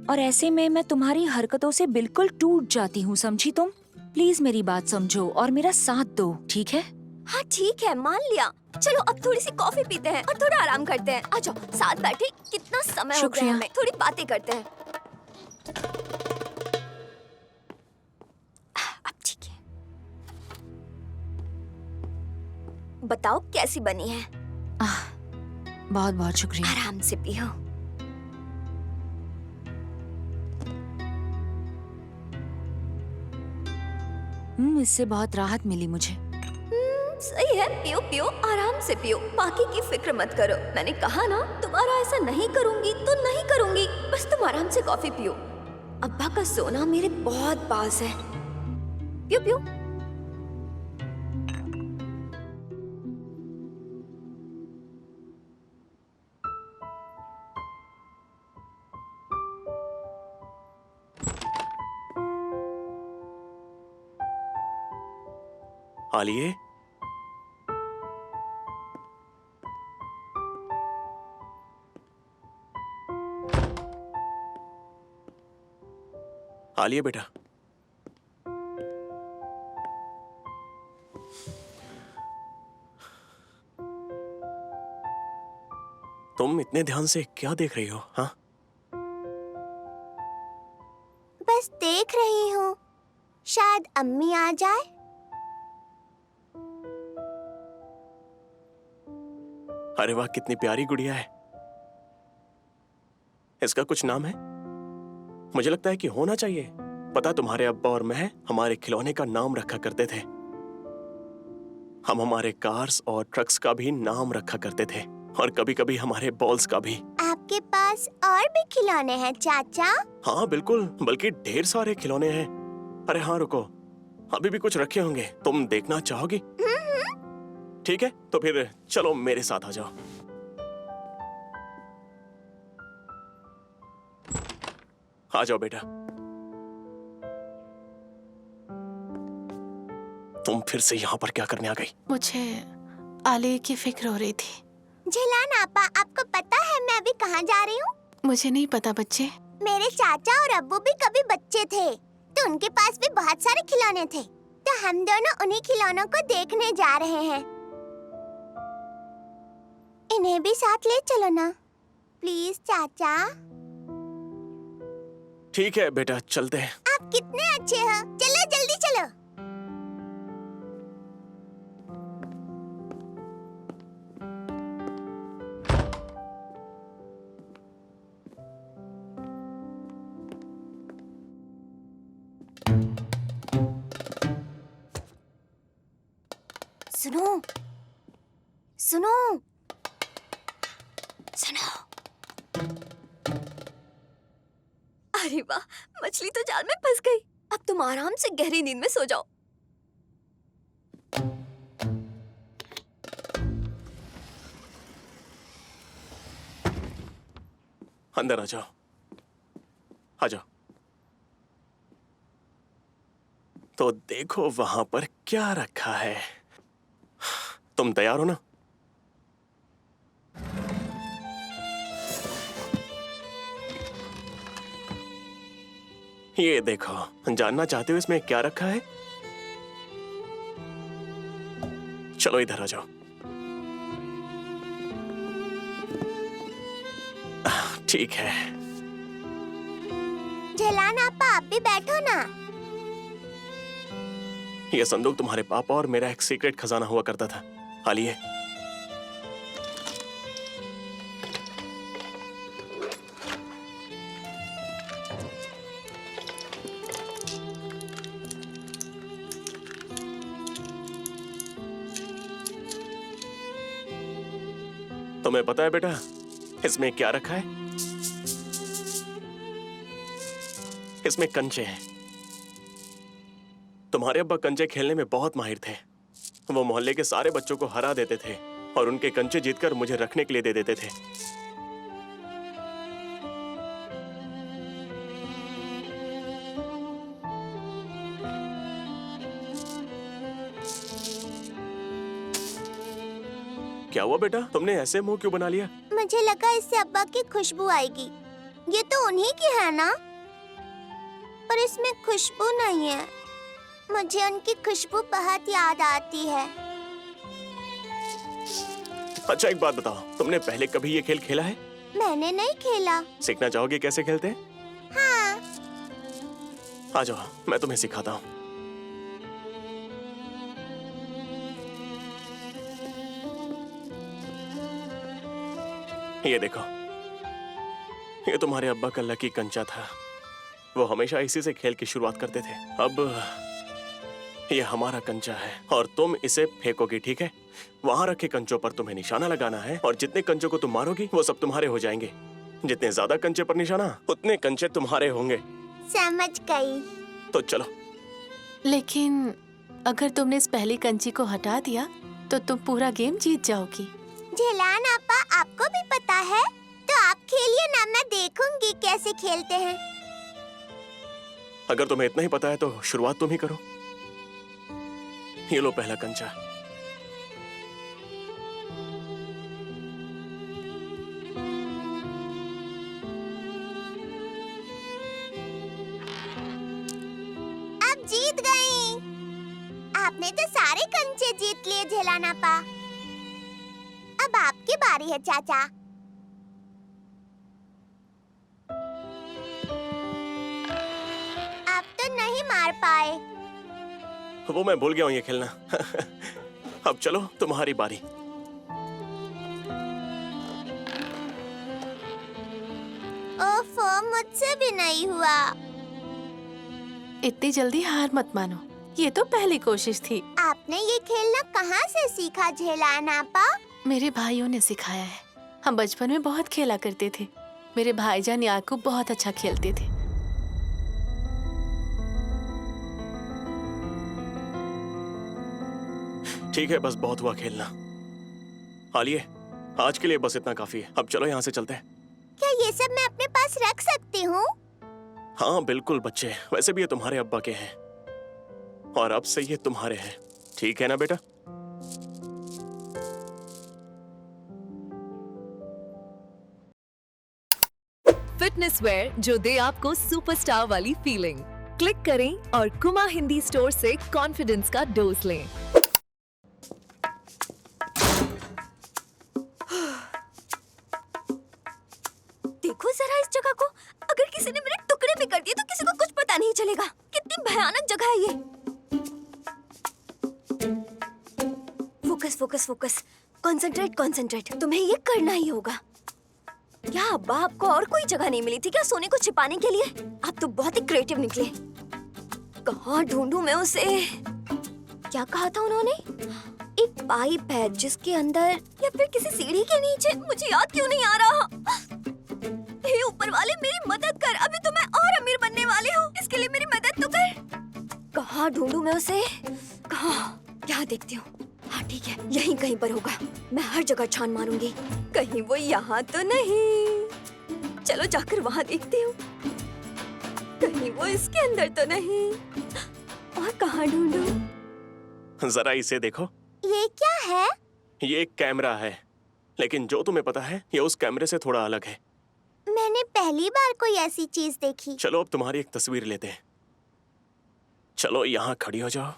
और ऐसे में मैं तुम्हारी हरकतों से बिल्कुल टूट जाती हूँ, समझी तुम? प्लीज मेरी बात समझो और मेरा साथ दो, ठीक है? हाँ ठीक है, मान लिया। चलो अब थोड़ी सी कॉफी पीते हैं और थोड़ा आराम करते हैं। आ जाओ, साथ बैठे कितना समय हो गया शुक्रिया। हमें, थोड़ी बातें करते हैं। अब ठीक है, बताओ कैसी बनी है? बहुत बहुत शुक्रिया। आराम से पियो। इससे बहुत राहत मिली मुझे। सही है, पियो पियो, आराम से पियो, बाकी की फिक्र मत करो। मैंने कहा ना दोबारा ऐसा नहीं करूंगी तो नहीं करूंगी, बस तुम आराम से कॉफी पियो। अब्बा का सोना मेरे बहुत पास है। पियो पियो। आलिए, आलिए बेटा, तुम इतने ध्यान से क्या देख रही हो? हाँ, बस देख रही हूँ, शायद अम्मी आ जाए। अरे वाह, कितनी प्यारी गुड़िया है। इसका कुछ नाम है? मुझे लगता है कि होना चाहिए। पता, तुम्हारे अब्बा और मैं हमारे खिलौने का नाम रखा करते थे। हम हमारे कार्स और ट्रक्स का भी नाम रखा करते थे और कभी-कभी हमारे बॉल्स का भी। आपके पास और भी खिलौने हैं चाचा? हाँ बिल्कुल, बल्कि ढेर सारे खिलौने हैं। अरे हाँ रुको, अभी भी कुछ रखे होंगे, तुम देखना चाहोगी? ठीक है, तो फिर चलो मेरे साथ आ जाओ। आ जाओ बेटा। तुम फिर से यहाँ पर क्या करने आ गई? मुझे आलिया की फिक्र हो रही थी। झेलान आपा, आपको पता है मैं अभी कहाँ जा रही हूँ? मुझे नहीं पता बच्चे। मेरे चाचा और अब्बू भी कभी बच्चे थे, तो उनके पास भी बहुत सारे खिलौने थे, तो हम दोनों उन्हीं खिलौनों को देखने जा रहे हैं। इन्हें भी साथ ले चलो ना, प्लीज चाचा। ठीक है बेटा, चलते हैं। आप कितने अच्छे हो, चलो जल्दी चलो। सुनो सुनो सुनो। अरे वाह, मछली तो जाल में फंस गई। अब तुम आराम से गहरी नींद में सो जाओ। अंदर आ जाओ, आ जाओ। तो देखो वहां पर क्या रखा है। तुम तैयार हो ना? ये देखो, जानना चाहते हो इसमें क्या रखा है? चलो इधर आ जाओ। ठीक है। झेलान आपा, आप भी बैठो ना। ये संदूक तुम्हारे पापा और मेरा एक सीक्रेट खजाना हुआ करता था। आलिए, तुम्हें पता है बेटा, इसमें क्या रखा है? इसमें कंचे हैं। तुम्हारे अब्बा कंचे खेलने में बहुत माहिर थे। वो मोहल्ले के सारे बच्चों को हरा देते थे और उनके कंचे जीतकर मुझे रखने के लिए दे देते थे। क्या हुआ बेटा, तुमने ऐसे मुंह क्यों बना लिया? मुझे लगा इससे अब्बा की खुशबू आएगी। ये तो उन्हीं की है ना? पर इसमें खुशबू नहीं है। मुझे उनकी खुशबू बहुत याद आती है। अच्छा एक बात बताओ, तुमने पहले कभी ये खेल खेला है? मैंने नहीं खेला। सीखना चाहोगे कैसे खेलते हैं? हाँ। आ जाओ, मैं तुम्हें सिखाता हूँ। ये देखो, ये तुम्हारे अब्बा का लकी कंचा था। वो हमेशा इसी से खेल की शुरुआत करते थे। अब ये हमारा कंचा है और तुम इसे फेंकोगी, ठीक है? वहां रखे कंचों पर तुम्हें निशाना लगाना है और जितने कंचों को तुम मारोगी वो सब तुम्हारे हो जाएंगे। जितने ज्यादा कंचे पर निशाना, उतने कंचे तुम्हारे होंगे। समझ गई। तो चलो। लेकिन अगर तुमने इस पहली कंची को हटा दिया तो तुम पूरा गेम जीत जाओगी। झेलान आपा, आपको भी पता है? तो आप खेलिए ना, मैं देखूंगी कैसे खेलते हैं। अगर तुम्हें इतना ही पता है तो शुरुआत तुम ही करो। ये लो पहला कंचा। अब जीत गई। आपने तो सारे कंचे जीत लिए झेलान आपा। अब आपकी बारी है चाचा। आप तो नहीं मार पाए। वो मैं भूल गया हूँ ये खेलना। अब चलो तुम्हारी बारी। ओफो, मुझसे भी नहीं हुआ। इतनी जल्दी हार मत मानो, ये तो पहली कोशिश थी। आपने ये खेलना कहाँ से सीखा झेलान आपा? मेरे भाइयों ने सिखाया है। हम बचपन में बहुत खेला करते थे। मेरे भाईजान याकूब बहुत अच्छा खेलते थे। ठीक है, बस बहुत हुआ खेलना। आलिए, आज के लिए बस इतना काफी है। अब चलो यहाँ से चलते हैं। क्या ये सब मैं अपने पास रख सकती हूँ? हाँ बिल्कुल बच्चे, वैसे भी ये तुम्हारे अब्बा के हैं और अब से ये तुम्हारे हैं। ठीक है ना बेटा? फिटनेस वेयर जो दे आपको सुपरस्टार वाली फीलिंग। क्लिक करें और कुमा हिंदी स्टोर से कॉन्फिडेंस का डोज लें। देखो जरा इस जगह को। अगर किसी ने मेरे टुकड़े भी कर दिए तो किसी को कुछ पता नहीं चलेगा। कितनी भयानक जगह है ये। Focus focus focus, concentrate concentrate. तुम्हें ये करना ही होगा। क्या अब्बा, आपको और कोई जगह नहीं मिली थी क्या सोने को छिपाने के लिए? आप तो बहुत ही क्रिएटिव निकले। कहाँ ढूंढूं मैं उसे? क्या कहा था उन्होंने? एक पाइप है जिसके अंदर, या फिर किसी सीढ़ी के नीचे। मुझे याद क्यों नहीं आ रहा? हे ऊपर वाले, मेरी मदद कर। अभी तो मैं और अमीर बनने वाली हूँ। इसके लिए मेरी मदद तो कर। कहाँ ढूंढूं मैं उसे? कहाँ? यहाँ देखती हूँ। हाँ ठीक है, यहीं कहीं पर होगा। मैं हर जगह छान मारूंगी। कहीं वो यहाँ तो नहीं। चलो जाकर वहाँ देखती हूँ। कहीं वो इसके अंदर तो नहीं। और कहाँ ढूंढूं? जरा इसे देखो। ये क्या है? ये एक कैमरा है, लेकिन जो तुम्हें पता है ये उस कैमरे से थोड़ा अलग है। मैंने पहली बार कोई ऐसी चीज देखी। चलो अब तुम्हारी एक तस्वीर लेते हैं। चलो यहाँ खड़ी हो जाओ।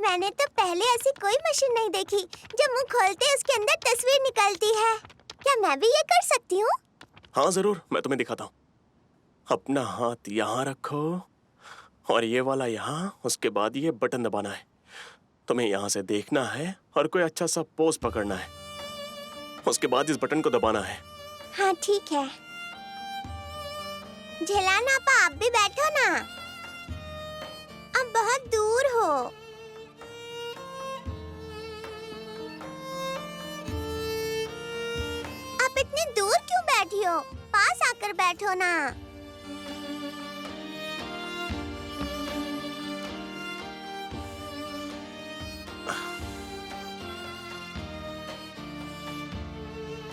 मैंने तो पहले ऐसी कोई मशीन नहीं देखी। जब मुंह खोलते उसके अंदर तस्वीर निकलती है। क्या मैं भी ये कर सकती हूँ? हाँ जरूर, मैं तुम्हें दिखाता हूँ। अपना हाथ यहाँ रखो और ये वाला यहाँ, उसके बाद ये बटन दबाना है। तुम्हें यहाँ से देखना है और कोई अच्छा सा पोज पकड़ना है। उसके बाद इस बटन को दबाना है। हाँ ठीक है। झेलान आपा, आप भी बैठो ना। आप बहुत दूर हो। आप इतनी दूर क्यों बैठी हो? पास आकर बैठो ना।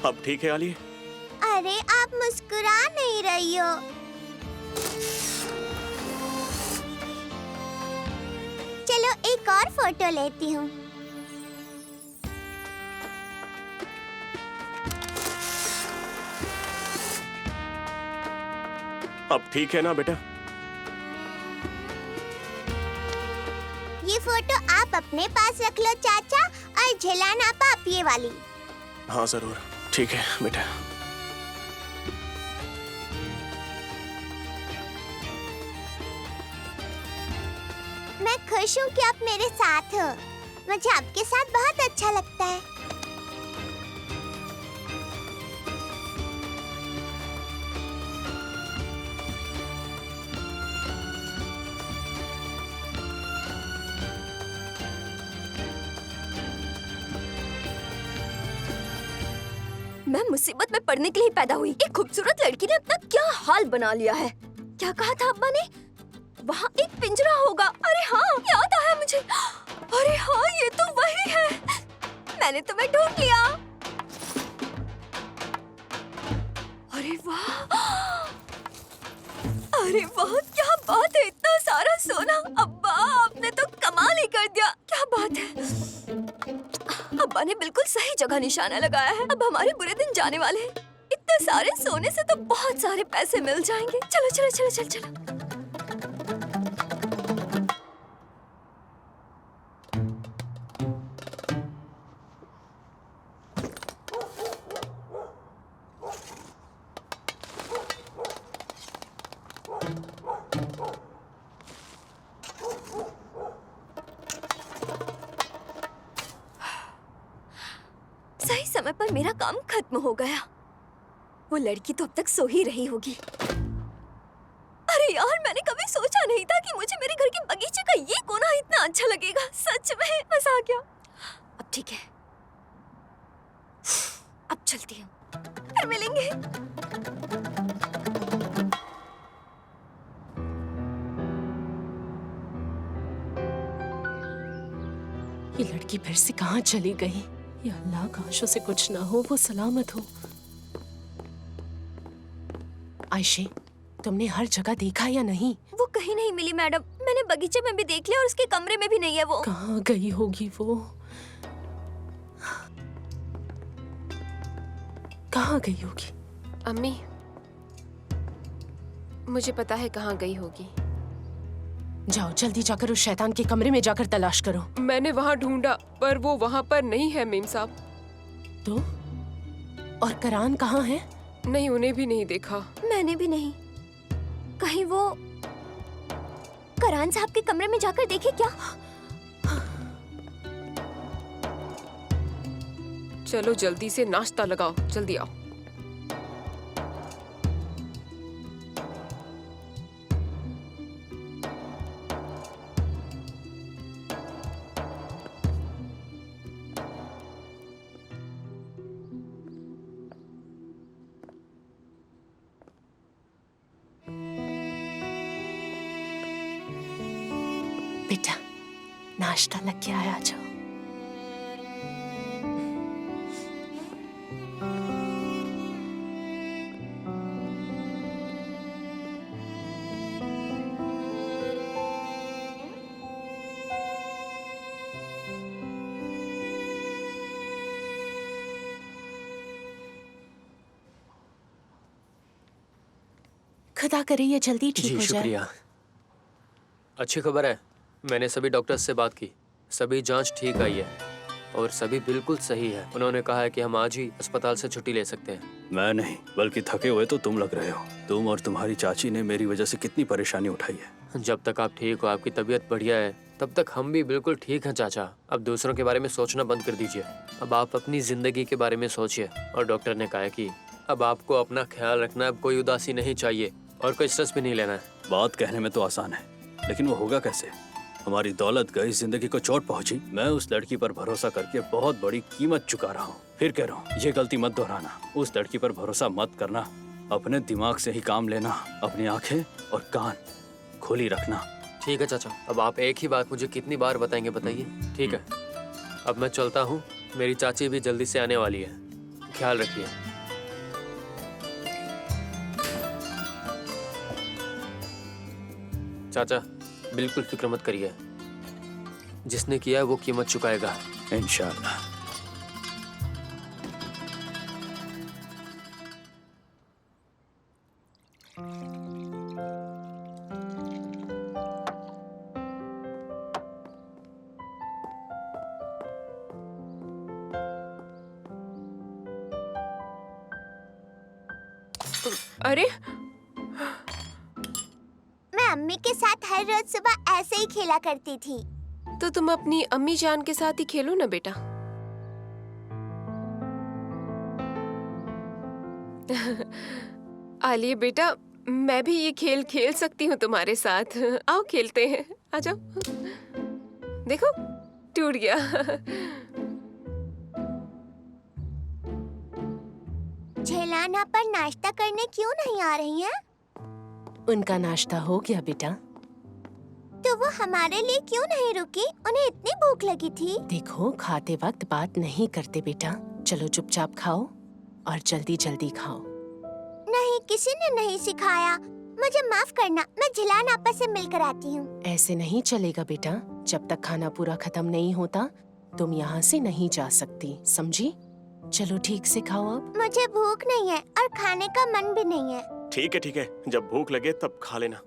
अब ठीक है आलिया? अरे आप मुस्कुरा नहीं रही हो। चलो एक और फोटो लेती हूँ। अब ठीक है ना बेटा? ये फोटो आप अपने पास रख लो चाचा, और झेलान आपा आप ये वाली। हाँ जरूर, ठीक है बेटा। मैं खुश हूँ कि आप मेरे साथ हो। मुझे आपके साथ बहुत अच्छा लगता है। मैं मुसीबत में पड़ने के लिए पैदा हुई। एक खूबसूरत लड़की ने अपना क्या हाल बना लिया है। क्या कहा था अब्बा ने? वहाँ एक पिंजरा होगा। अरे हाँ, याद आया मुझे। अरे हाँ, ये तो वही है। मैंने तुम्हें ढूंढ लिया। अरे वाह, अरे वाह, क्या बात है, इतना सारा सोना। अब्बा, आपने तो कमाल ही कर दिया। क्या बात है, अब्बा ने बिल्कुल सही जगह निशाना लगाया है। अब हमारे बुरे दिन जाने वाले हैं। इतने सारे सोने से तो बहुत सारे पैसे मिल जाएंगे। चलो चलो चलो चलो चलो। सही समय पर मेरा काम खत्म हो गया। वो लड़की तो अब तक सो ही रही होगी। अरे यार, मैंने कभी सोचा नहीं था कि मुझे मेरे घर के बगीचे का ये कोना इतना अच्छा लगेगा। सच में मजा आ गया। अब ठीक है, अब चलती हूँ, फिर मिलेंगे। ये लड़की फिर से कहाँ चली गई? या अल्लाह, काशों से कुछ ना हो, वो सलामत हो। आयशे, तुमने हर जगह देखा या नहीं? वो कहीं नहीं मिली मैडम। मैंने बगीचे में भी देख लिया और उसके कमरे में भी नहीं है वो। कहाँ गई होगी वो? कहाँ गई होगी? अम्मी, मुझे पता है कहाँ गई होगी। जाओ जल्दी जाकर उस शैतान के कमरे में जाकर तलाश करो। मैंने वहाँ ढूंढा पर वो वहाँ पर नहीं है मेम साहब। तो और करान कहाँ है? नहीं, उन्हें भी नहीं देखा। मैंने भी नहीं। कहीं वो करान साहब के कमरे में जाकर देखे क्या? चलो जल्दी से नाश्ता लगाओ, जल्दी आओ। बेटा, नाश्ता लग गया है, आ जाओ। खुदा करे ये जल्दी ठीक जी हो जाए। शुक्रिया। अच्छी खबर है, मैंने सभी डॉक्टर्स से बात की। सभी जांच ठीक आई है और सभी बिल्कुल सही है। उन्होंने कहा है कि हम आज ही अस्पताल से छुट्टी ले सकते हैं। मैं नहीं, बल्कि थके हुए तो तुम लग रहे हो। तुम और तुम्हारी चाची ने मेरी वजह से कितनी परेशानी उठाई है। जब तक आप ठीक हो, आपकी तबीयत बढ़िया है, तब तक हम भी बिल्कुल ठीक हैं चाचा। अब दूसरों के बारे में सोचना बंद कर दीजिए। अब आप अपनी जिंदगी के बारे में सोचिए। और डॉक्टर ने कहा है कि अब आपको अपना ख्याल रखना, अब कोई उदासी नहीं चाहिए और कोई स्ट्रेस भी नहीं लेना है। बात कहने में तो आसान है, लेकिन वो होगा कैसे? हमारी दौलत गई, जिंदगी को चोट पहुंची। मैं उस लड़की पर भरोसा करके बहुत बड़ी कीमत चुका रहा हूँ। फिर कह रहा हूँ, ये गलती मत दोहराना। उस लड़की पर भरोसा मत करना। अपने दिमाग से ही काम लेना। अपनी आंखें और कान खोली रखना। ठीक है चाचा, अब आप एक ही बात मुझे कितनी बार बताएंगे बताइए? ठीक है, अब मैं चलता हूँ। मेरी चाची भी जल्दी से आने वाली है। ख्याल रखिए। चाचा बिल्कुल फिक्र मत करिए, जिसने किया है वो कीमत चुकाएगा इंशाल्लाह। अरे मैं अम्मी के साथ हर रोज सुबह ऐसे ही खेला करती थी। तो तुम अपनी अम्मी जान के साथ ही खेलो ना बेटा। आलिए बेटा, मैं भी ये खेल खेल सकती हूँ तुम्हारे साथ। आओ खेलते हैं, आ जाओ। देखो टूट गया। झेलाना पर नाश्ता करने क्यों नहीं आ रही हैं? उनका नाश्ता हो गया बेटा। तो वो हमारे लिए क्यों नहीं रुकी? उन्हें इतनी भूख लगी थी। देखो, खाते वक्त बात नहीं करते बेटा। चलो चुपचाप खाओ और जल्दी जल्दी खाओ। नहीं, किसी ने नहीं सिखाया। मुझे माफ करना, मैं झिलान आपा से मिलकर आती हूँ। ऐसे नहीं चलेगा बेटा। जब तक खाना पूरा खत्म नहीं होता तुम यहाँ से नहीं जा सकती, समझी? चलो ठीक से खाओ अब। मुझे भूख नहीं है और खाने का मन भी नहीं है। ठीक है, जब भूख लगे तब खा लेना।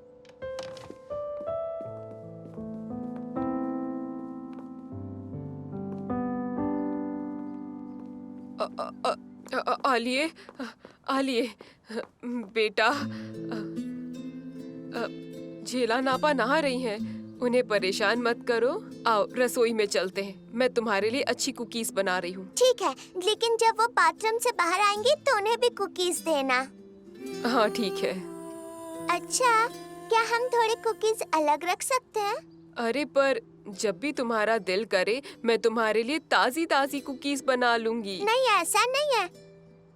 आलिए, आलिए बेटा, झेला नापा नहा रही हैं। उन्हें परेशान मत करो। आओ रसोई में चलते हैं, मैं तुम्हारे लिए अच्छी कुकीज बना रही हूँ। ठीक है, लेकिन जब वो बाथरूम से बाहर आएंगी तो उन्हें भी कुकीज देना। हाँ ठीक है। अच्छा, क्या हम थोड़ी कुकीज अलग रख सकते हैं? अरे पर जब भी तुम्हारा दिल करे मैं तुम्हारे लिए ताजी ताजी कुकीज बना लूंगी। नहीं, ऐसा नहीं है।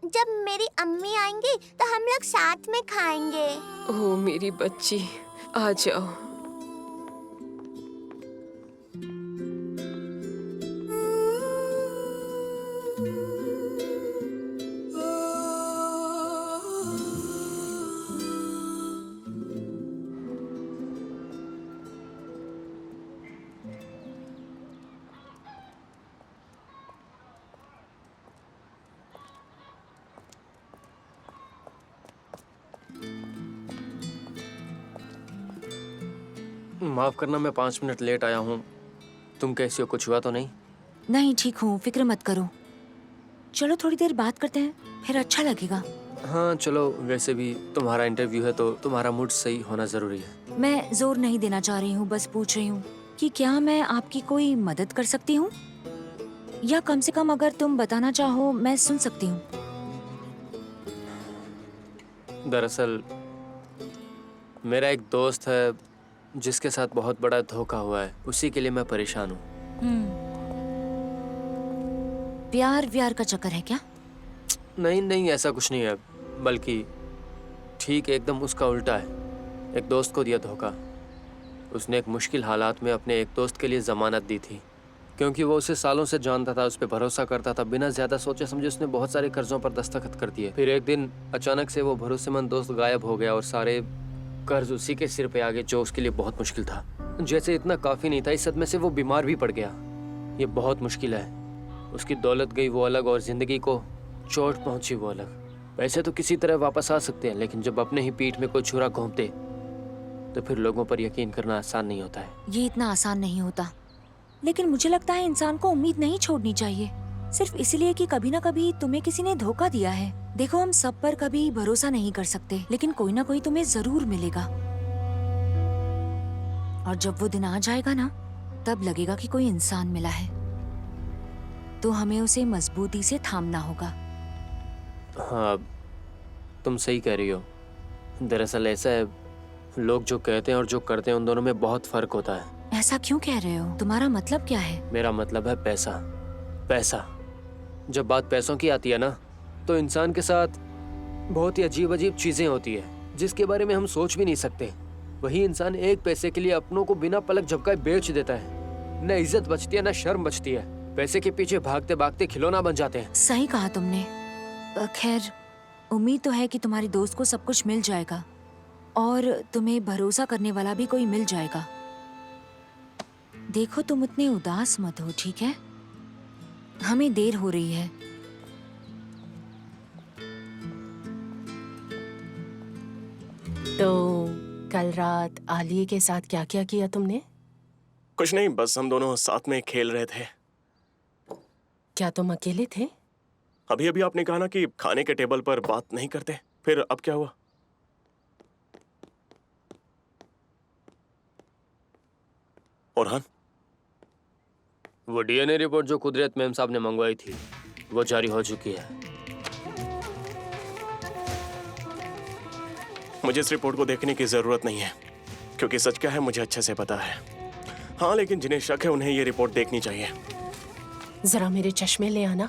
जब मेरी अम्मी आएंगी तो हम लोग साथ में खाएंगे। ओह मेरी बच्ची, आ जाओ। माफ करना, मैं 5 मिनट लेट आया हूँ। तुम कैसी हो? कुछ हुआ तो नहीं? नहीं, ठीक हूँ, फिक्र मत करो। चलो थोड़ी देर बात करते हैं, फिर अच्छा लगेगा। हाँ चलो, वैसे भी तुम्हारा इंटरव्यू है तो तुम्हारा मूड सही होना जरूरी है। मैं जोर नहीं देना चाह रही हूँ, बस पूछ रही हूँ कि क्या मैं आपकी कोई मदद कर सकती हूँ, या कम से कम अगर तुम बताना चाहो मैं सुन सकती हूँ। दरअसल मेरा एक दोस्त है जिसके साथ बहुत बड़ा धोखा हुआ है, उसी के लिए मैं परेशान हूँ। प्यार व्यार का चक्कर है क्या? नहीं, ऐसा कुछ नहीं है, बल्कि ठीक एकदम उसका उल्टा है। एक दोस्त को दिया धोखा। उसने एक मुश्किल हालात में अपने एक दोस्त के लिए जमानत दी थी, क्योंकि वो उसे सालों से जानता था, उस पर भरोसा करता था। बिना ज्यादा सोचे समझे उसने बहुत सारे कर्जों पर दस्तखत कर दिए। फिर एक दिन अचानक से वो भरोसेमंद दोस्त गायब हो गया और सारे कर्ज उसी के सिर पे आ गए, जो उसके लिए बहुत मुश्किल था। जैसे इतना काफी नहीं था, इस सदमे से वो बीमार भी पड़ गया। ये बहुत मुश्किल है। उसकी दौलत गई वो अलग, और जिंदगी को चोट पहुंची वो अलग। पैसे तो किसी तरह वापस आ सकते हैं, लेकिन जब अपने ही पीठ में कोई छुरा घोंपते तो फिर लोगों पर यकीन करना आसान नहीं होता है। ये इतना आसान नहीं होता, लेकिन मुझे लगता है इंसान को उम्मीद नहीं छोड़नी चाहिए, सिर्फ इसलिए कि कभी ना कभी तुम्हें किसी ने धोखा दिया है। देखो, हम सब पर कभी भरोसा नहीं कर सकते, लेकिन कोई ना कोई तुम्हें जरूर मिलेगा। और जब वो दिन आ जाएगा ना, तब लगेगा कि कोई इंसान मिला है, तो हमें उसे मजबूती से थामना होगा। हाँ तुम सही कह रही हो, दरअसल ऐसा है, लोग जो कहते हैं और जो करते हैं उन दोनों में बहुत फर्क होता है। ऐसा क्यों कह रहे हो? तुम्हारा मतलब क्या है? मेरा मतलब है पैसा। पैसा। जब बात पैसों की आती है ना, तो इंसान के साथ बहुत ही अजीब अजीब चीजें होती है जिसके बारे में हम सोच भी नहीं सकते। वही इंसान एक पैसे के लिए अपनों को बिना पलक झपकाए बेच देता है। न इज्जत बचती है, न शर्म बचती है। पैसे के पीछे भागते भागते खिलौना बन जाते हैं। सही कहा तुमने। खैर, उम्मीद तो है कि तुम्हारी दोस्त को सब कुछ मिल जाएगा और तुम्हें भरोसा करने वाला भी कोई मिल जाएगा। देखो, तुम उतने उदास मत हो, ठीक है? हमें देर हो रही है। तो कल रात आलिया के साथ क्या क्या किया तुमने? कुछ नहीं, बस हम दोनों साथ में खेल रहे थे। क्या तुम अकेले थे? अभी अभी आपने कहा ना कि खाने के टेबल पर बात नहीं करते, फिर अब क्या हुआ? औरहान, वो डीएनए रिपोर्ट जो कुदरत मैम साहब ने मंगवाई थी वो जारी हो चुकी है। मुझे इस रिपोर्ट को देखने की जरूरत नहीं है क्योंकि सच क्या है मुझे अच्छे से पता है। हाँ, लेकिन जिन्हें शक है उन्हें ये रिपोर्ट देखनी चाहिए। जरा मेरे चश्मे ले आना।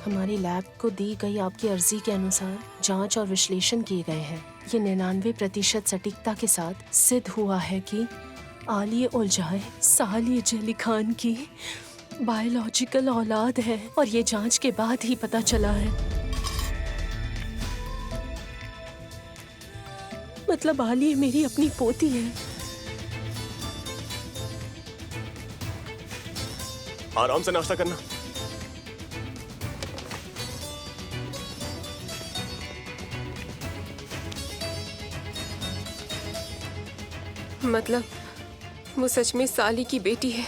हमारी लैब को दी गई आपकी अर्जी के अनुसार जांच और विश्लेषण किए गए हैं। ये 99% सटीकता के साथ सिद्ध हुआ है कि आलिया उलझाए सालिया जली खान की बायोलॉजिकल औलाद है और ये जांच के बाद ही पता चला है। मतलब आलिया मेरी अपनी पोती है। आराम से नाश्ता करना। मतलब वो सच में साली की बेटी है?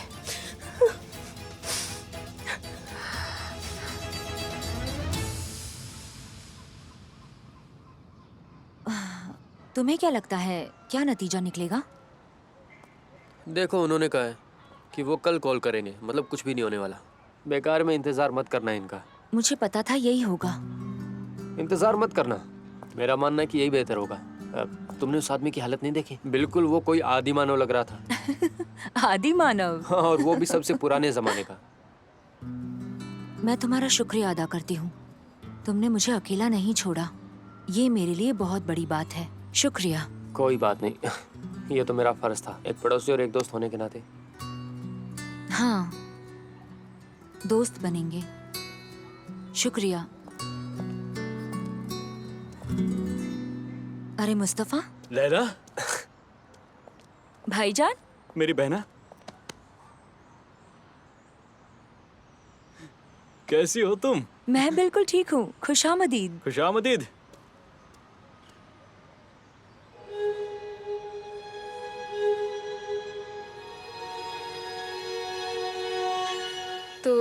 तुम्हें क्या लगता है क्या नतीजा निकलेगा? देखो, उन्होंने कहा है कि वो कल कॉल करेंगे, मतलब कुछ भी नहीं होने वाला। बेकार में इंतजार मत करना इनका। मुझे पता था यही होगा। इंतजार मत करना। मेरा मानना है कि यही बेहतर होगा। तुमने उस आदमी की हालत नहीं देखी? बिल्कुल वो कोई आदि मानव लग रहा था। आदि मानव? हाँ, और वो भी सबसे पुराने जमाने का। मैं तुम्हारा शुक्रिया अदा करती हूँ। तुमने मुझे अकेला नहीं छोड़ा। ये मेरे लिए बहुत बड़ी बात है। शुक्रिया। कोई बात नहीं, ये तो मेरा फर्ज था, एक पड़ोसी और एक दोस्त होने के नाते। हाँ, दोस्त बनेंगे। शुक्रिया। अरे मुस्तफा। लैला, भाईजान। मेरी बहना, कैसी हो तुम? मैं बिल्कुल ठीक हूँ। खुशामदीद। खुशामदीद। तो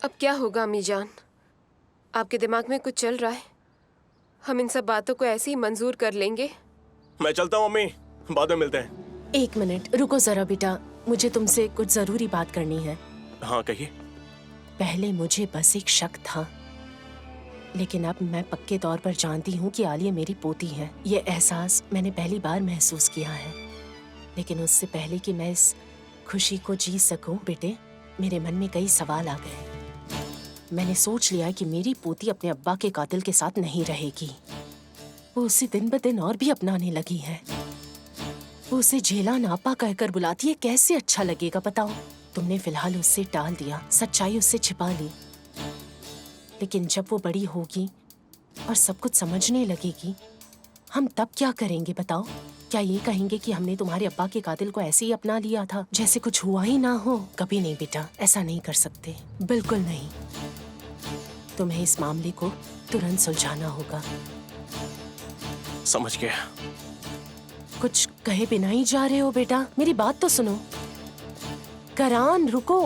अब क्या होगा अम्मी जान? आपके दिमाग में कुछ चल रहा है? हम इन सब बातों को ऐसे ही मंजूर कर लेंगे? मैं चलता हूँ अम्मी, बाद में मिलते हैं। एक मिनट रुको जरा बेटा, मुझे तुमसे कुछ जरूरी बात करनी है। हाँ कहिए। पहले मुझे बस एक शक था, लेकिन अब मैं पक्के तौर पर जानती हूँ कि आलिया मेरी पोती है। ये एहसास मैंने पहली बार महसूस किया है। लेकिन उससे पहले कि मैं इस खुशी को जी सकूं बेटे, मेरे मन में कई सवाल आ गए। मैंने सोच लिया कि मेरी पोती अपने अब्बा के कातिल के साथ नहीं रहेगी। वो उसे दिन ब दिन और भी अपनाने लगी है। वो उसे झेलान आपा कहकर बुलाती है। कैसे अच्छा लगेगा बताओ? तुमने फिलहाल उससे टाल दिया, सच्चाई उससे छिपा ली। लेकिन जब वो बड़ी होगी और सब कुछ समझने लगेगी, हम तब क्या करेंगे बताओ? क्या ये कहेंगे कि हमने तुम्हारे अब्बा के कातिल को ऐसे ही अपना लिया था, जैसे कुछ हुआ ही ना हो? कभी नहीं बेटा, ऐसा नहीं कर सकते, बिल्कुल नहीं। तुम्हें इस मामले को तुरंत सुलझाना होगा। समझ गया। कुछ कहे बिना ही जा रहे हो बेटा, मेरी बात तो सुनो। करान रुको।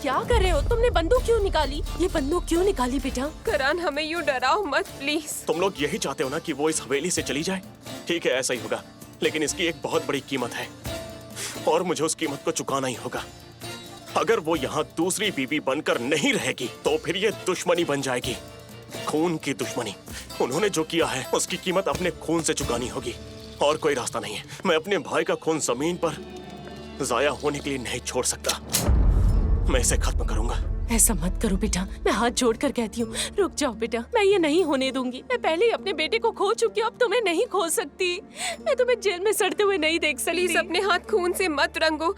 क्या कर रहे हो? तुमने बंदूक क्यों निकाली? ये बंदूक क्यों निकाली बेटा? करान, हमें यूं डराओ मत प्लीज। तुम लोग यही चाहते हो ना कि वो इस हवेली से चली जाए? ठीक है, ऐसा ही होगा, लेकिन इसकी एक बहुत बड़ी कीमत है और मुझे उस कीमत को चुकाना ही होगा। अगर वो यहाँ दूसरी बीवी बनकर नहीं रहेगी तो फिर ये दुश्मनी बन जाएगी, खून की दुश्मनी। उन्होंने जो किया है उसकी कीमत अपने खून से चुकानी होगी और कोई रास्ता नहीं है। मैं अपने भाई का खून जमीन पर जाया होने के लिए नहीं छोड़ सकता। मैं इसे खत्म करूंगा। ऐसा मत करो बेटा, मैं हाथ जोड़कर कहती हूँ, रुक जाओ बेटा, मैं ये नहीं होने दूंगी। मैं पहले ही अपने बेटे को खो चुकी हूँ, अब तुम्हें नहीं खो सकती। मैं तुम्हें जेल में सड़ते हुए नहीं देख सकती। प्लीज अपने हाथ खून से मत रंगो।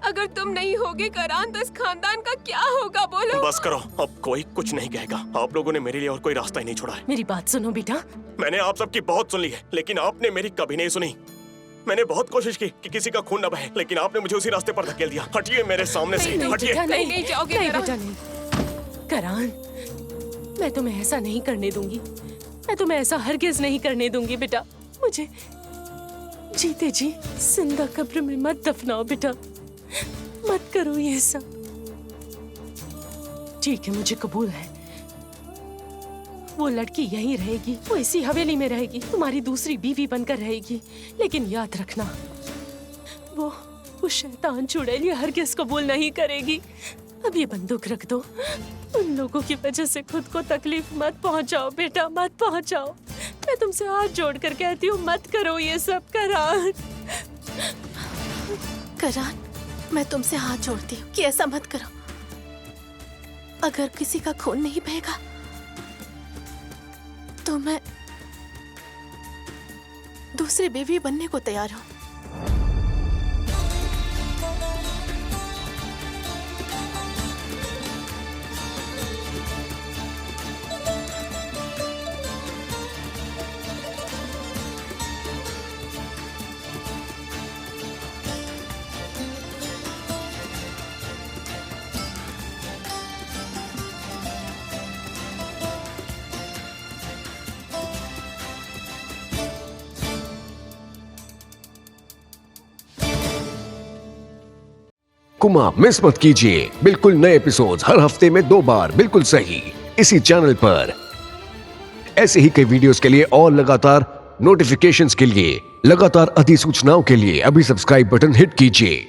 अगर तुम नहीं होगे करान, तो इस खानदान का क्या होगा? बोलो। बस करो, अब कोई कुछ नहीं कहेगा। आप लोगों ने मेरे लिए और कोई रास्ता ही नहीं छोड़ा है। मेरी बात सुनो बेटा। मैंने आप सबकी बहुत सुन ली है, लेकिन आपने मेरी कभी नहीं सुनी। मैंने बहुत कोशिश की कि किसी का खून न बहे, लेकिन आपने मुझे उसी रास्ते पर धकेल दिया। हटिए मेरे सामने से, हटिए। नहीं जाओगे बेटा, नहीं। करान, मैं तुम्हें ऐसा नहीं करने दूंगी। मैं तुम्हें ऐसा हरगिज नहीं करने दूंगी बेटा। मुझे जीते जी जिंदा कब्र में मत दफनाओ बेटा, मत करो ये सब। ठीक है, मुझे कबूल है। वो लड़की यहीं रहेगी, वो इसी हवेली में रहेगी, तुम्हारी दूसरी बीवी बनकर रहेगी। लेकिन याद रखना, वो शैतान चुड़ैल ये हरगिज कबूल नहीं करेगी। अब ये बंदूक रख दो। उन लोगों की वजह से खुद को तकलीफ मत पहुंचाओ बेटा, मत पहुंचाओ। मैं तुमसे हाथ जोड़कर कहती हूँ, मत करो ये सब। करान, करान, मैं तुमसे हाथ जोड़ती हूँ कि ऐसा मत करो। अगर किसी का खून नहीं बहेगा तो मैं दूसरी बीवी बनने को तैयार हूँ। कुमा मिस मत कीजिए बिल्कुल नए एपिसोड्स हर हफ्ते में 2 बार बिल्कुल सही इसी चैनल पर। ऐसे ही कई वीडियोस के लिए और लगातार नोटिफिकेशंस के लिए, लगातार अधिसूचनाओं के लिए अभी सब्सक्राइब बटन हिट कीजिए।